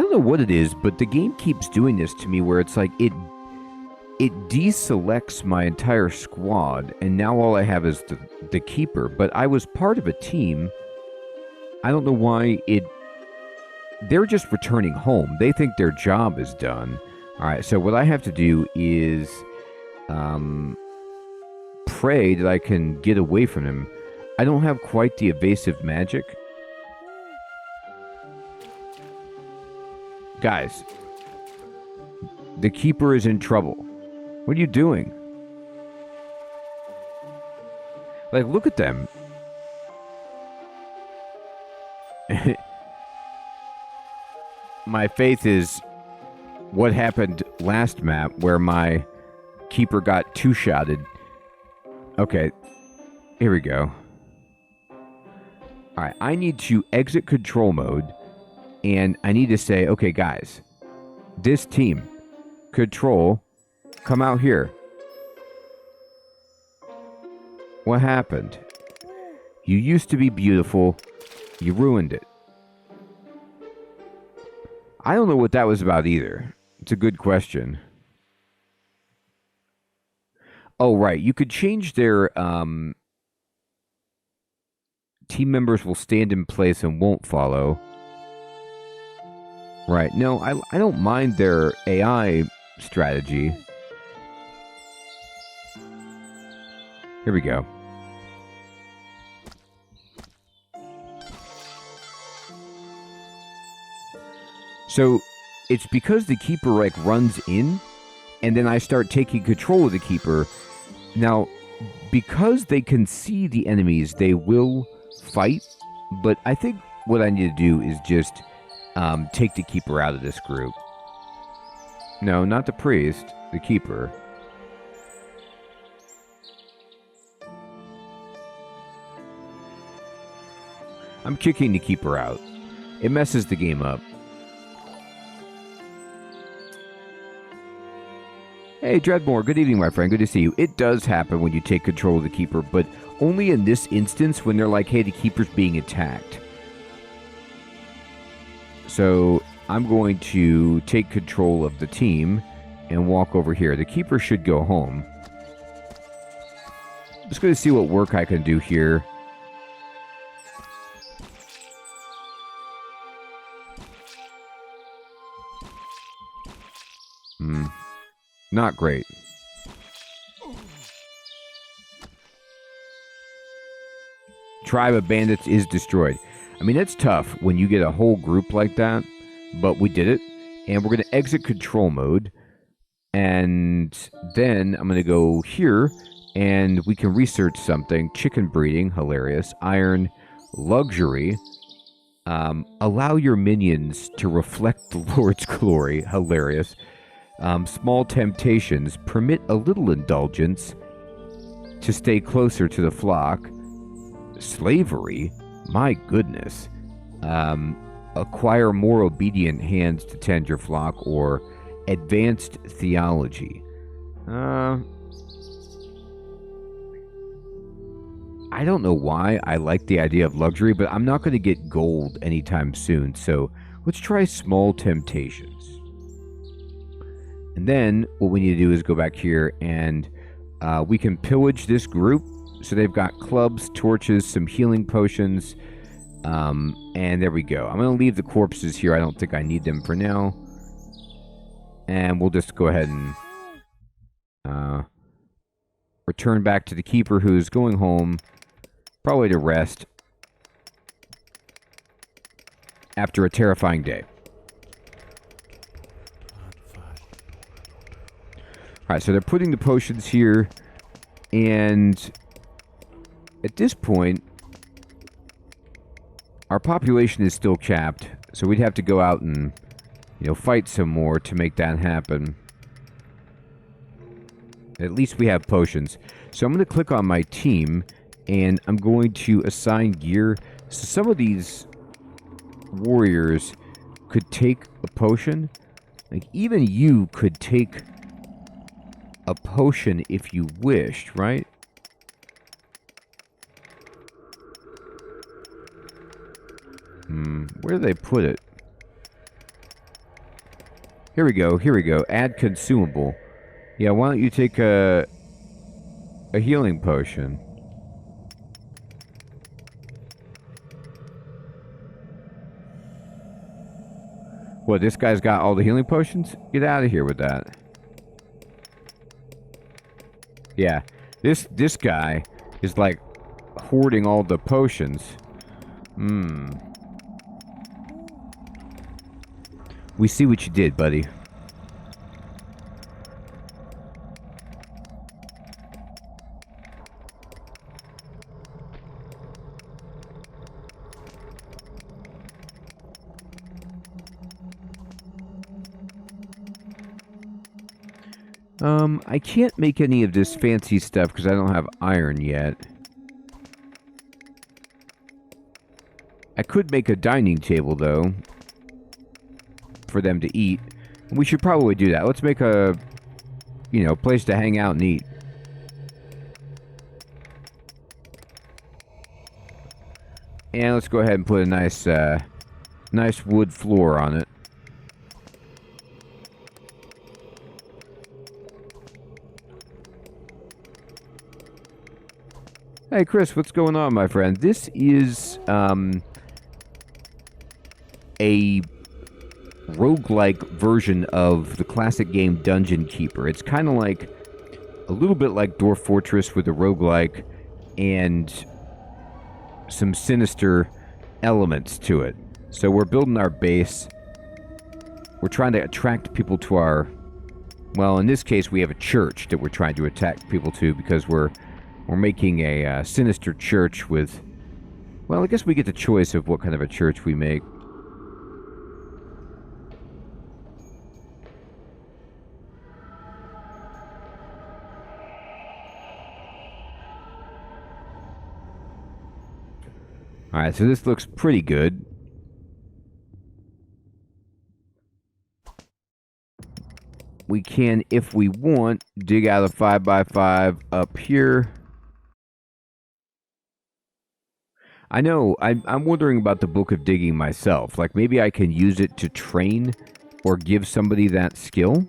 don't know what it is, but the game keeps doing this to me where it's like it deselects my entire squad, and now all I have is the keeper. But I was part of a team. I don't know why they're just returning home. They think their job is done. All right, so what I have to do is pray that I can get away from him. I don't have quite the evasive magic. Guys, the keeper is in trouble. What are you doing? Like, look at them. My faith is what happened last map where my keeper got two-shotted. Okay, here we go. Alright, I need to exit control mode, and I need to say, okay, guys, this team, control, come out here. What happened? You used to be beautiful. You ruined it. I don't know what that was about either. It's a good question. Oh, right. You could change their... team members will stand in place and won't follow. Right. No, I don't mind their AI strategy. Here we go. So, it's because the keeper, like, runs in, and then I start taking control of the keeper. Now, because they can see the enemies, they will fight, but I think what I need to do is just take the keeper out of this group. No, not the priest, the keeper. I'm kicking the keeper out. It messes the game up. Hey, Dreadmore, good evening, my friend. Good to see you. It does happen when you take control of the keeper, but only in this instance when they're like, hey, the keeper's being attacked. So I'm going to take control of the team and walk over here. The keeper should go home. I'm just going to see what work I can do here. Not great. Tribe of Bandits is destroyed. I mean, it's tough when you get a whole group like that, but we did it. And we're going to exit control mode. And then I'm going to go here, and we can research something. Chicken breeding, hilarious. Iron, luxury. Allow your minions to reflect the Lord's glory, hilarious. Small temptations, permit a little indulgence to stay closer to the flock. Slavery, my goodness. Acquire more obedient hands to tend your flock, or advanced theology. I don't know why I like the idea of luxury, but I'm not going to get gold anytime soon, so let's try small temptations. And then what we need to do is go back here and we can pillage this group. So they've got clubs, torches, some healing potions. And there we go. I'm going to leave the corpses here. I don't think I need them for now. And we'll just go ahead and return back to the keeper, who's going home, probably to rest after a terrifying day. Alright, so they're putting the potions here, and at this point, our population is still capped, so we'd have to go out and, fight some more to make that happen. At least we have potions. So I'm going to click on my team, and I'm going to assign gear. So some of these warriors could take a potion. Like, even you could take a potion if you wished, right? Where do they put it? Here we go, here we go. Add consumable. Yeah, why don't you take a healing potion? What, this guy's got all the healing potions? Get out of here with that. Yeah, this guy is like hoarding all the potions. We see what you did, buddy. I can't make any of this fancy stuff because I don't have iron yet. I could make a dining table, though, for them to eat. We should probably do that. Let's make a, place to hang out and eat. And let's go ahead and put a nice wood floor on it. Hey, Chris, what's going on, my friend? This is, a roguelike version of the classic game Dungeon Keeper. It's kind of like, a little bit like Dwarf Fortress with a roguelike and some sinister elements to it. So we're building our base. We're trying to attract people to our... Well, in this case, we have a church that we're trying to attract people to because we're making a sinister church with... Well, I guess we get the choice of what kind of a church we make. Alright, so this looks pretty good. We can, if we want, dig out a 5x5 up here. I know, I'm wondering about the Book of Digging myself. Like, maybe I can use it to train or give somebody that skill.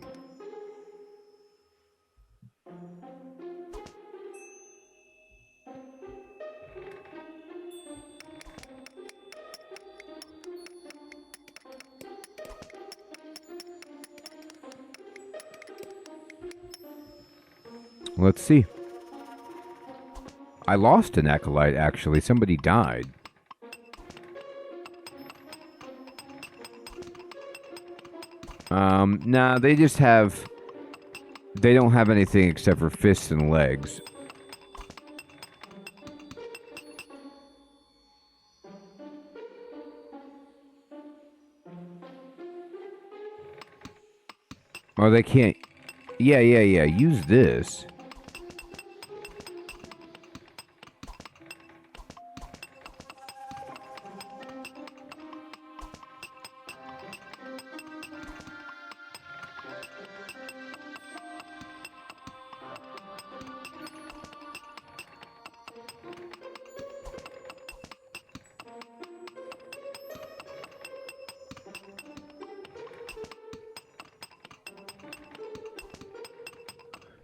Let's see. I lost an acolyte, actually. Somebody died. Nah, they just have... They don't have anything except for fists and legs. Oh, they can't... Yeah. Use this.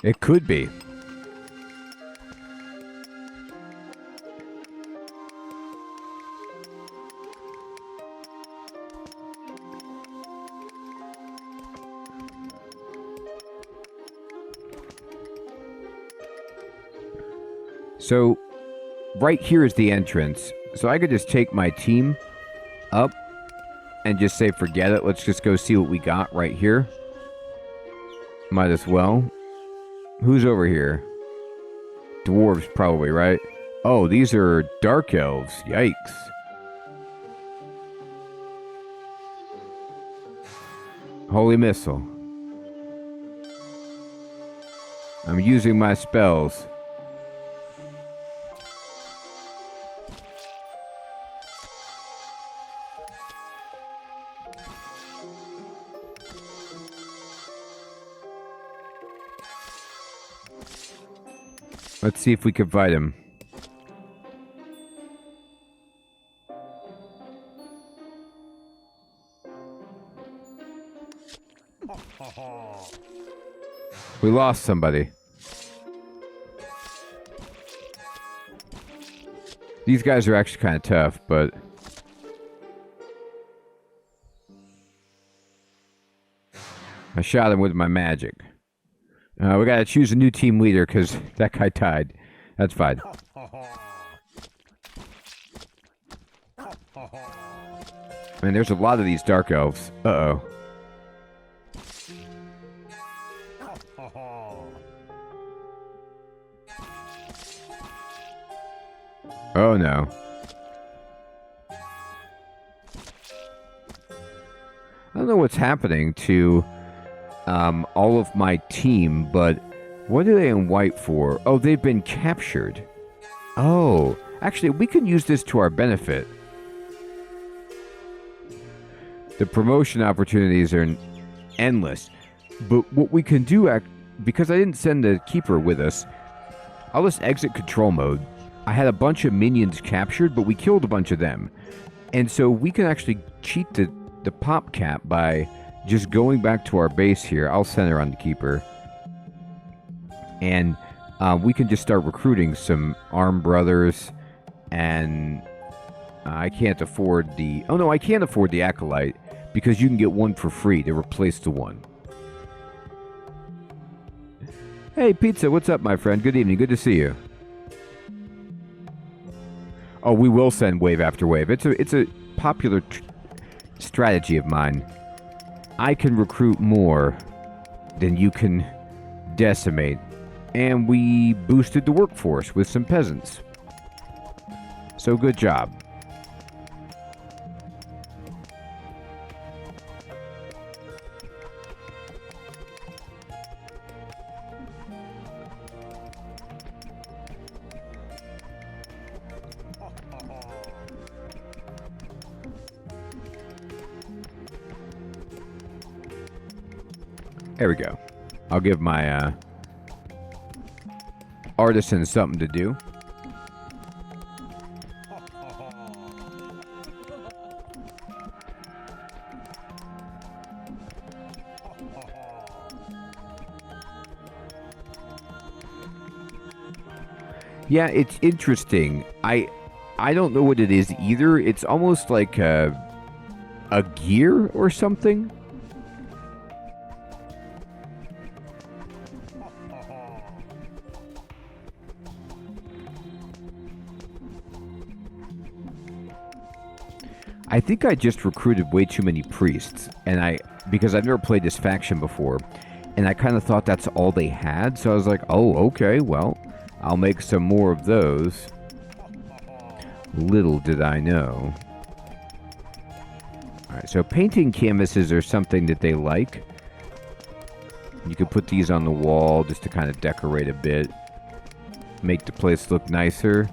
It could be. So, right here is the entrance. So I could just take my team up and just say, forget it. Let's just go see what we got right here. Might as well. Who's over here? Dwarves, probably, right? Oh, these are dark elves. Yikes. Holy Missile. I'm using my spells. Let's see if we can fight him. We lost somebody. These guys are actually kind of tough, but... I shot him with my magic. We gotta choose a new team leader, because that guy died. That's fine. Man, there's a lot of these dark elves. Uh-oh. Oh no. I don't know what's happening to all of my team, but what are they in white for? Oh, they've been captured. Oh, actually, we can use this to our benefit. The promotion opportunities are endless. But what we can do, because I didn't send the keeper with us, I'll just exit control mode. I had a bunch of minions captured, but we killed a bunch of them. And so we can actually cheat the pop cap by just going back to our base here. I'll center on the keeper. And we can just start recruiting some armed brothers. And I can't afford the... Oh no, I can't afford the acolyte, because you can get one for free to replace the one. Hey, Pizza, what's up, my friend? Good evening. Good to see you. Oh, we will send wave after wave. It's a popular strategy of mine. I can recruit more than you can decimate. And we boosted the workforce with some peasants. So good job. There we go. I'll give my artisan something to do. Yeah, it's interesting. I don't know what it is either. It's almost like a gear or something. I think I just recruited way too many priests, and because I've never played this faction before, and I kind of thought that's all they had, so I was like, oh, okay, well, I'll make some more of those. Little did I know. Alright, so painting canvases are something that they like. You could put these on the wall just to kind of decorate a bit, make the place look nicer.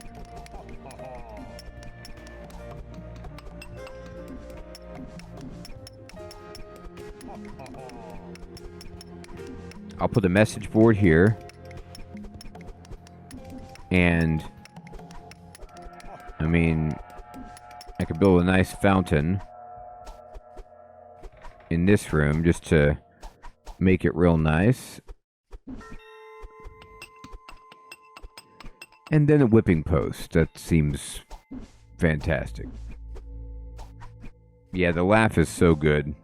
I'll put a message board here. And I mean, I could build a nice fountain in this room just to make it real nice. And then a whipping post. That seems fantastic. Yeah, the laugh is so good.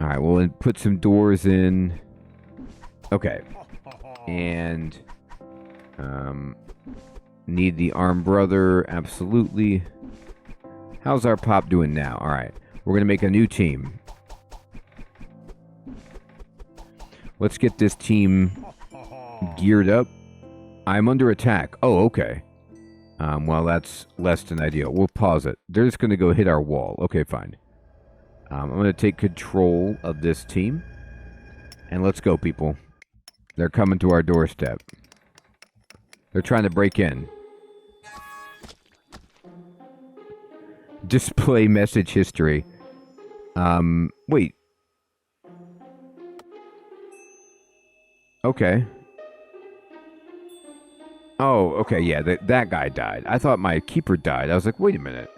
Alright, well, put some doors in. Okay. And need the armed brother, absolutely. How's our pop doing now? Alright, we're gonna make a new team. Let's get this team geared up. I'm under attack. Oh, okay. Well, that's less than ideal. We'll pause it. They're just gonna go hit our wall. Okay, fine. I'm gonna take control of this team. And let's go, people. They're coming to our doorstep. They're trying to break in. Display message history. Wait. Okay. Oh, okay, yeah, that guy died. I thought my keeper died. I was like, wait a minute.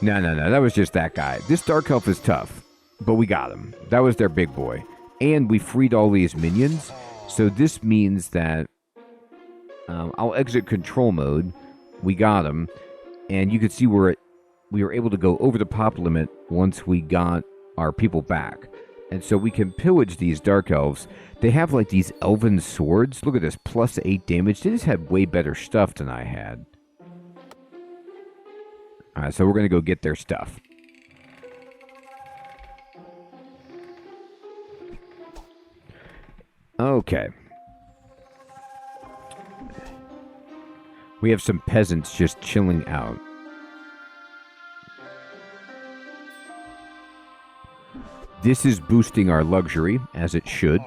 No, that was just that guy. This Dark Elf is tough, but we got him. That was their big boy. And we freed all these minions, so this means that I'll exit control mode. We got him, and you can see we were able to go over the pop limit once we got our people back. And so we can pillage these Dark Elves. They have like these elven swords. Look at this, plus 8 damage. They just had way better stuff than I had. Alright, so we're going to go get their stuff. Okay. We have some peasants just chilling out. This is boosting our luxury, as it should.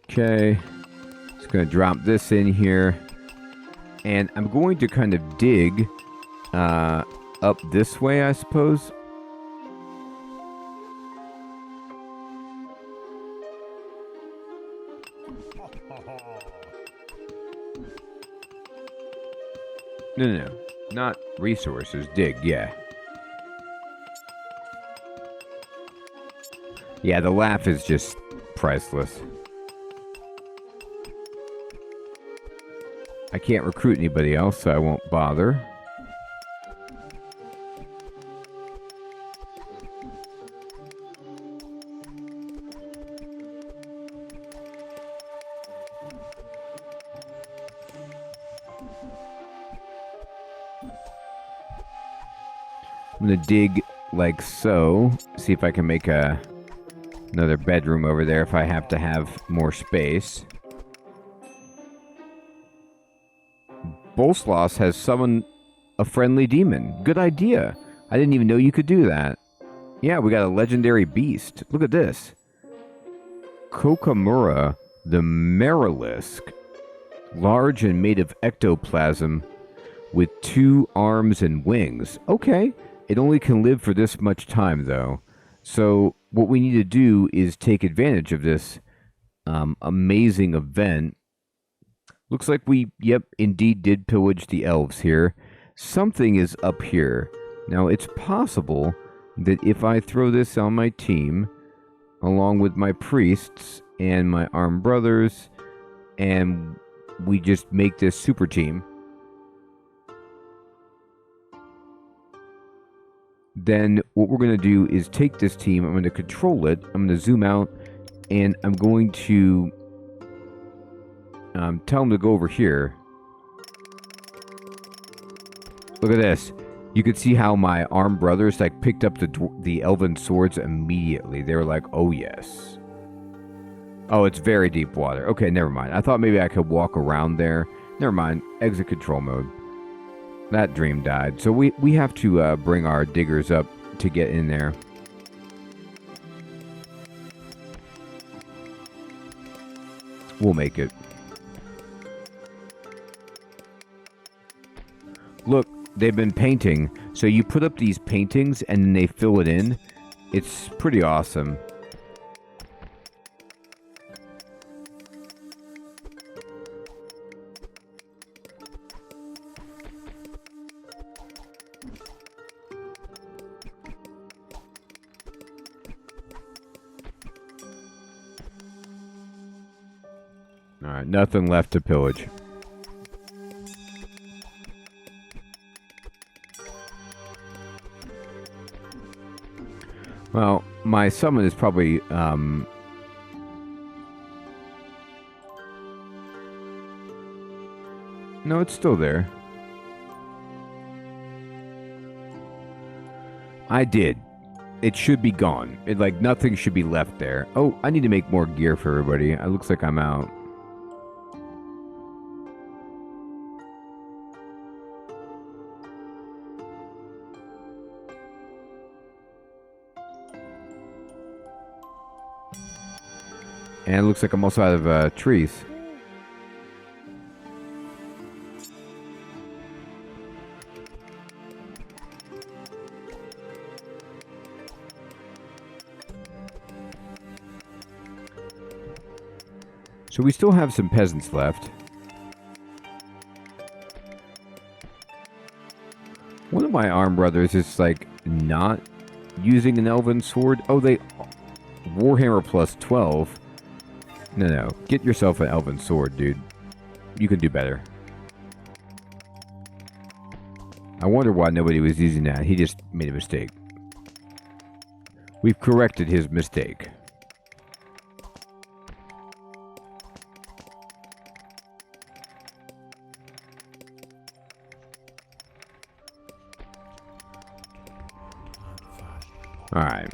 Okay, just going to drop this in here, and I'm going to kind of dig up this way, I suppose. No, not resources, dig, yeah. Yeah, the laugh is just priceless. I can't recruit anybody else, so I won't bother. I'm going to dig like so. See if I can make another bedroom over there if I have to have more space. Bolsloss has summoned a friendly demon. Good idea. I didn't even know you could do that. Yeah, we got a legendary beast. Look at this. Kokamura the Marilisk. Large and made of ectoplasm with 2 arms and wings. Okay. It only can live for this much time, though. So what we need to do is take advantage of this amazing event. Looks like we, yep, indeed did pillage the elves here. Something is up here. Now, it's possible that if I throw this on my team, along with my priests and my armed brothers, and we just make this super team, then what we're going to do is take this team, I'm going to control it, I'm going to zoom out, and I'm going to tell them to go over here. Look at this. You can see how my armed brothers like picked up the elven swords immediately. They were like, oh yes. Oh, it's very deep water. Okay, never mind. I thought maybe I could walk around there. Never mind. Exit control mode. That dream died. So we have to bring our diggers up to get in there. We'll make it. Look, they've been painting. So you put up these paintings and then they fill it in. It's pretty awesome. Alright, nothing left to pillage. Well, my summon is probably, no, it's still there. I did. It should be gone. Like, nothing should be left there. Oh, I need to make more gear for everybody. It looks like I'm out. And it looks like I'm also out of trees. So we still have some peasants left. One of my arm brothers is like not using an elven sword. Oh, they Warhammer plus 12. No. Get yourself an elven sword, dude. You can do better. I wonder why nobody was using that. He just made a mistake. We've corrected his mistake. Alright.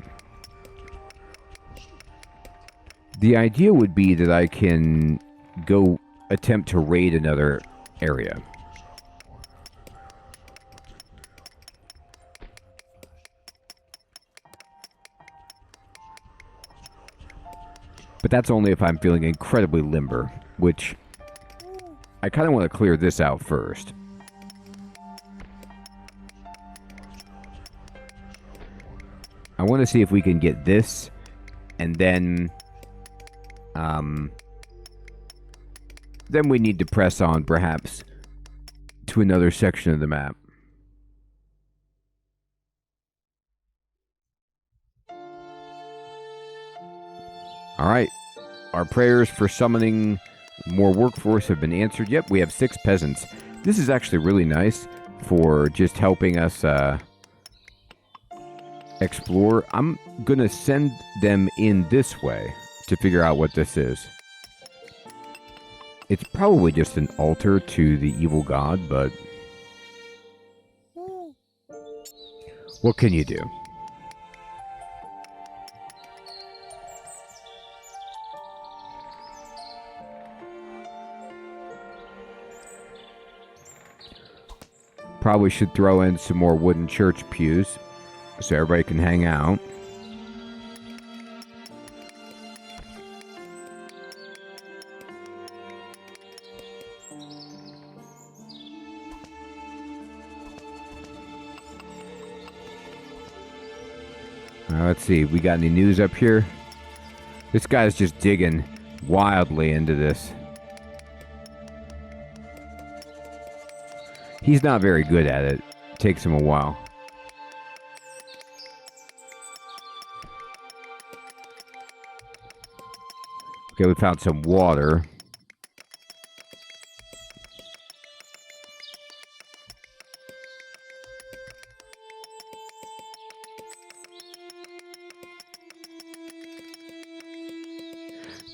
The idea would be that I can go attempt to raid another area. But that's only if I'm feeling incredibly limber, which I kind of want to clear this out first. I want to see if we can get this, and then we need to press on, perhaps, to another section of the map. Alright, our prayers for summoning more workforce have been answered. Yep, we have 6 peasants. This is actually really nice for just helping us explore. I'm gonna send them in this way to figure out what this is. It's probably just an altar to the evil god, but what can you do? Probably should throw in some more wooden church pews so everybody can hang out. Let's see, we got any news up here? This guy's just digging wildly into this. He's not very good at it. It takes him a while. Okay, we found some water.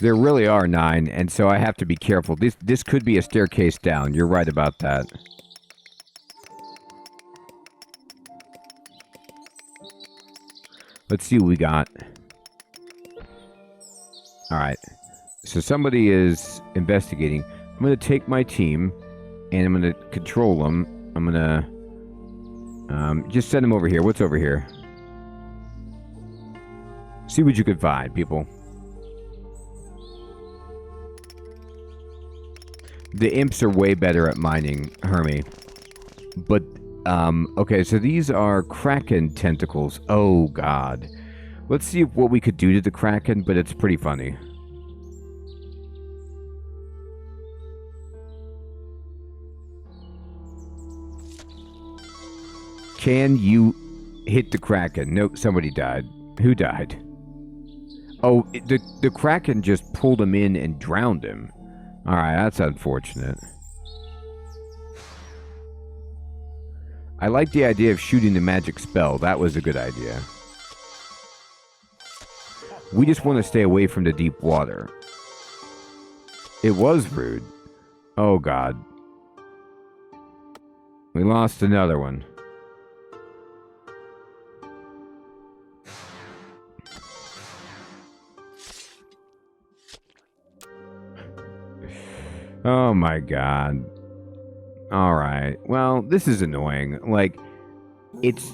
There really are 9, and so I have to be careful. This could be a staircase down. You're right about that. Let's see what we got. Alright. So somebody is investigating. I'm going to take my team, and I'm going to control them. I'm going to just send them over here. What's over here? See what you can find, people. The imps are way better at mining, Hermie. But, okay, so these are Kraken tentacles. Oh, God. Let's see what we could do to the Kraken, but it's pretty funny. Can you hit the Kraken? Nope, somebody died. Who died? Oh, the Kraken just pulled him in and drowned him. Alright, that's unfortunate. I like the idea of shooting the magic spell. That was a good idea. We just want to stay away from the deep water. It was rude. Oh, God. We lost another one. Oh my god. Alright. Well, this is annoying. Like, it's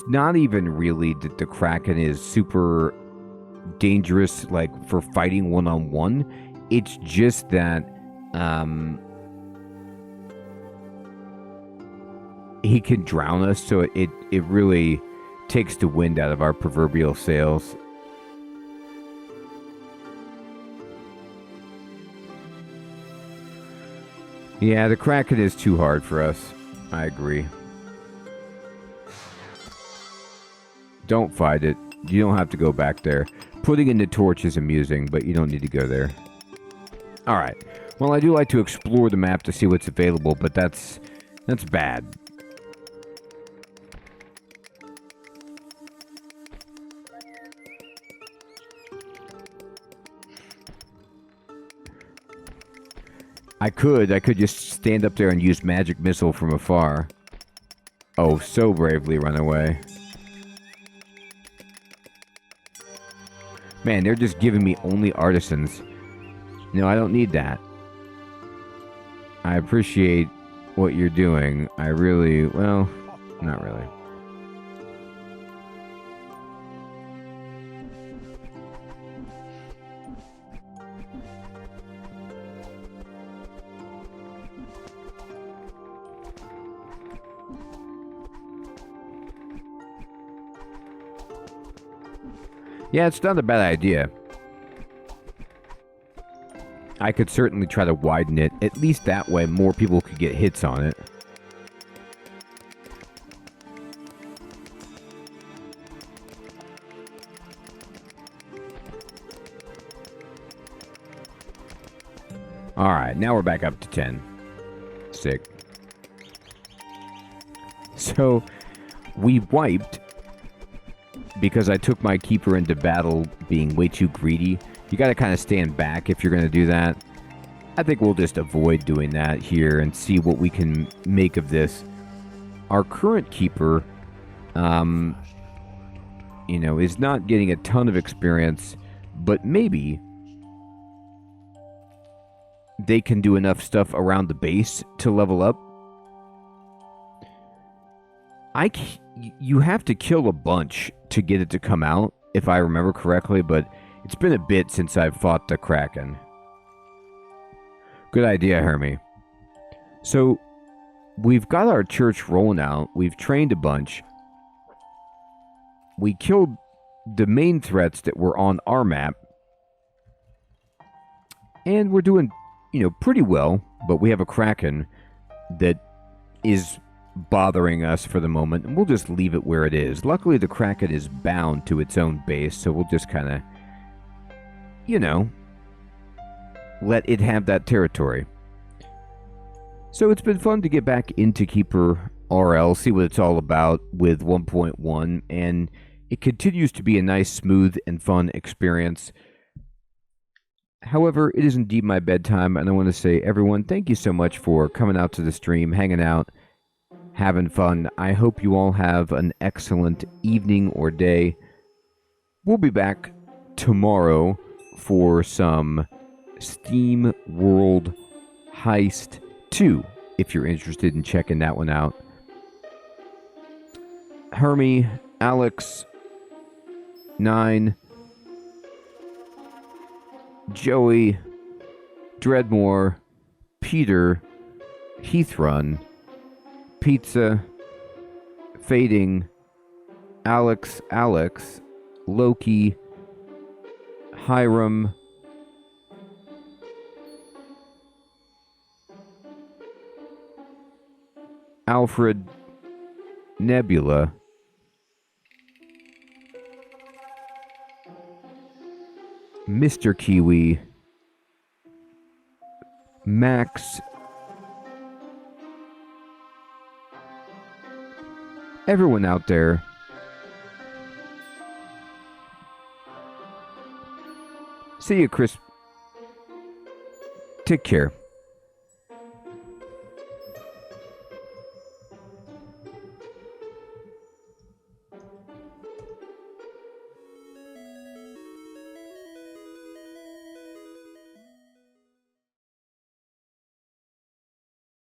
not even really that the Kraken is super dangerous, like, for fighting one-on-one. It's just that, he can drown us, so it really takes the wind out of our proverbial sails. Yeah, the Kraken is too hard for us. I agree. Don't fight it. You don't have to go back there. Putting in the torch is amusing, but you don't need to go there. Alright. Well, I do like to explore the map to see what's available, but that's bad. I could just stand up there and use magic missile from afar. Oh, so bravely run away. Man, they're just giving me only artisans. No, I don't need that. I appreciate what you're doing. I really, well, not really. Yeah, it's not a bad idea. I could certainly try to widen it. At least that way more people could get hits on it. Alright, now we're back up to 10. Sick. So, we wiped because I took my keeper into battle being way too greedy. You gotta kind of stand back if you're gonna do that. I think we'll just avoid doing that here and see what we can make of this. Our current keeper, you know, is not getting a ton of experience, but maybe they can do enough stuff around the base to level up. You have to kill a bunch to get it to come out, if I remember correctly, but it's been a bit since I've fought the Kraken. Good idea, Hermie. So, we've got our church rolling out. We've trained a bunch. We killed the main threats that were on our map. And we're doing, you know, pretty well, but we have a Kraken that is bothering us for the moment, and we'll just leave it where it is. Luckily, the Kraken is bound to its own base, so we'll just kind of, you know, let it have that territory. So it's been fun to get back into KeeperRL, see what it's all about with 1.1, and it continues to be a nice, smooth, and fun experience. However, it is indeed my bedtime, and I want to say, everyone, thank you so much for coming out to the stream, hanging out, having fun. I hope you all have an excellent evening or day. We'll be back tomorrow for some Steam World Heist 2, if you're interested in checking that one out. Hermie, Alex, 9, Joey, Dreadmore, Peter, Heathrun, Pizza, Fading, Alex, Loki, Hiram, Alfred, Nebula, Mr. Kiwi, Max, everyone out there. See you, Chris. Take care.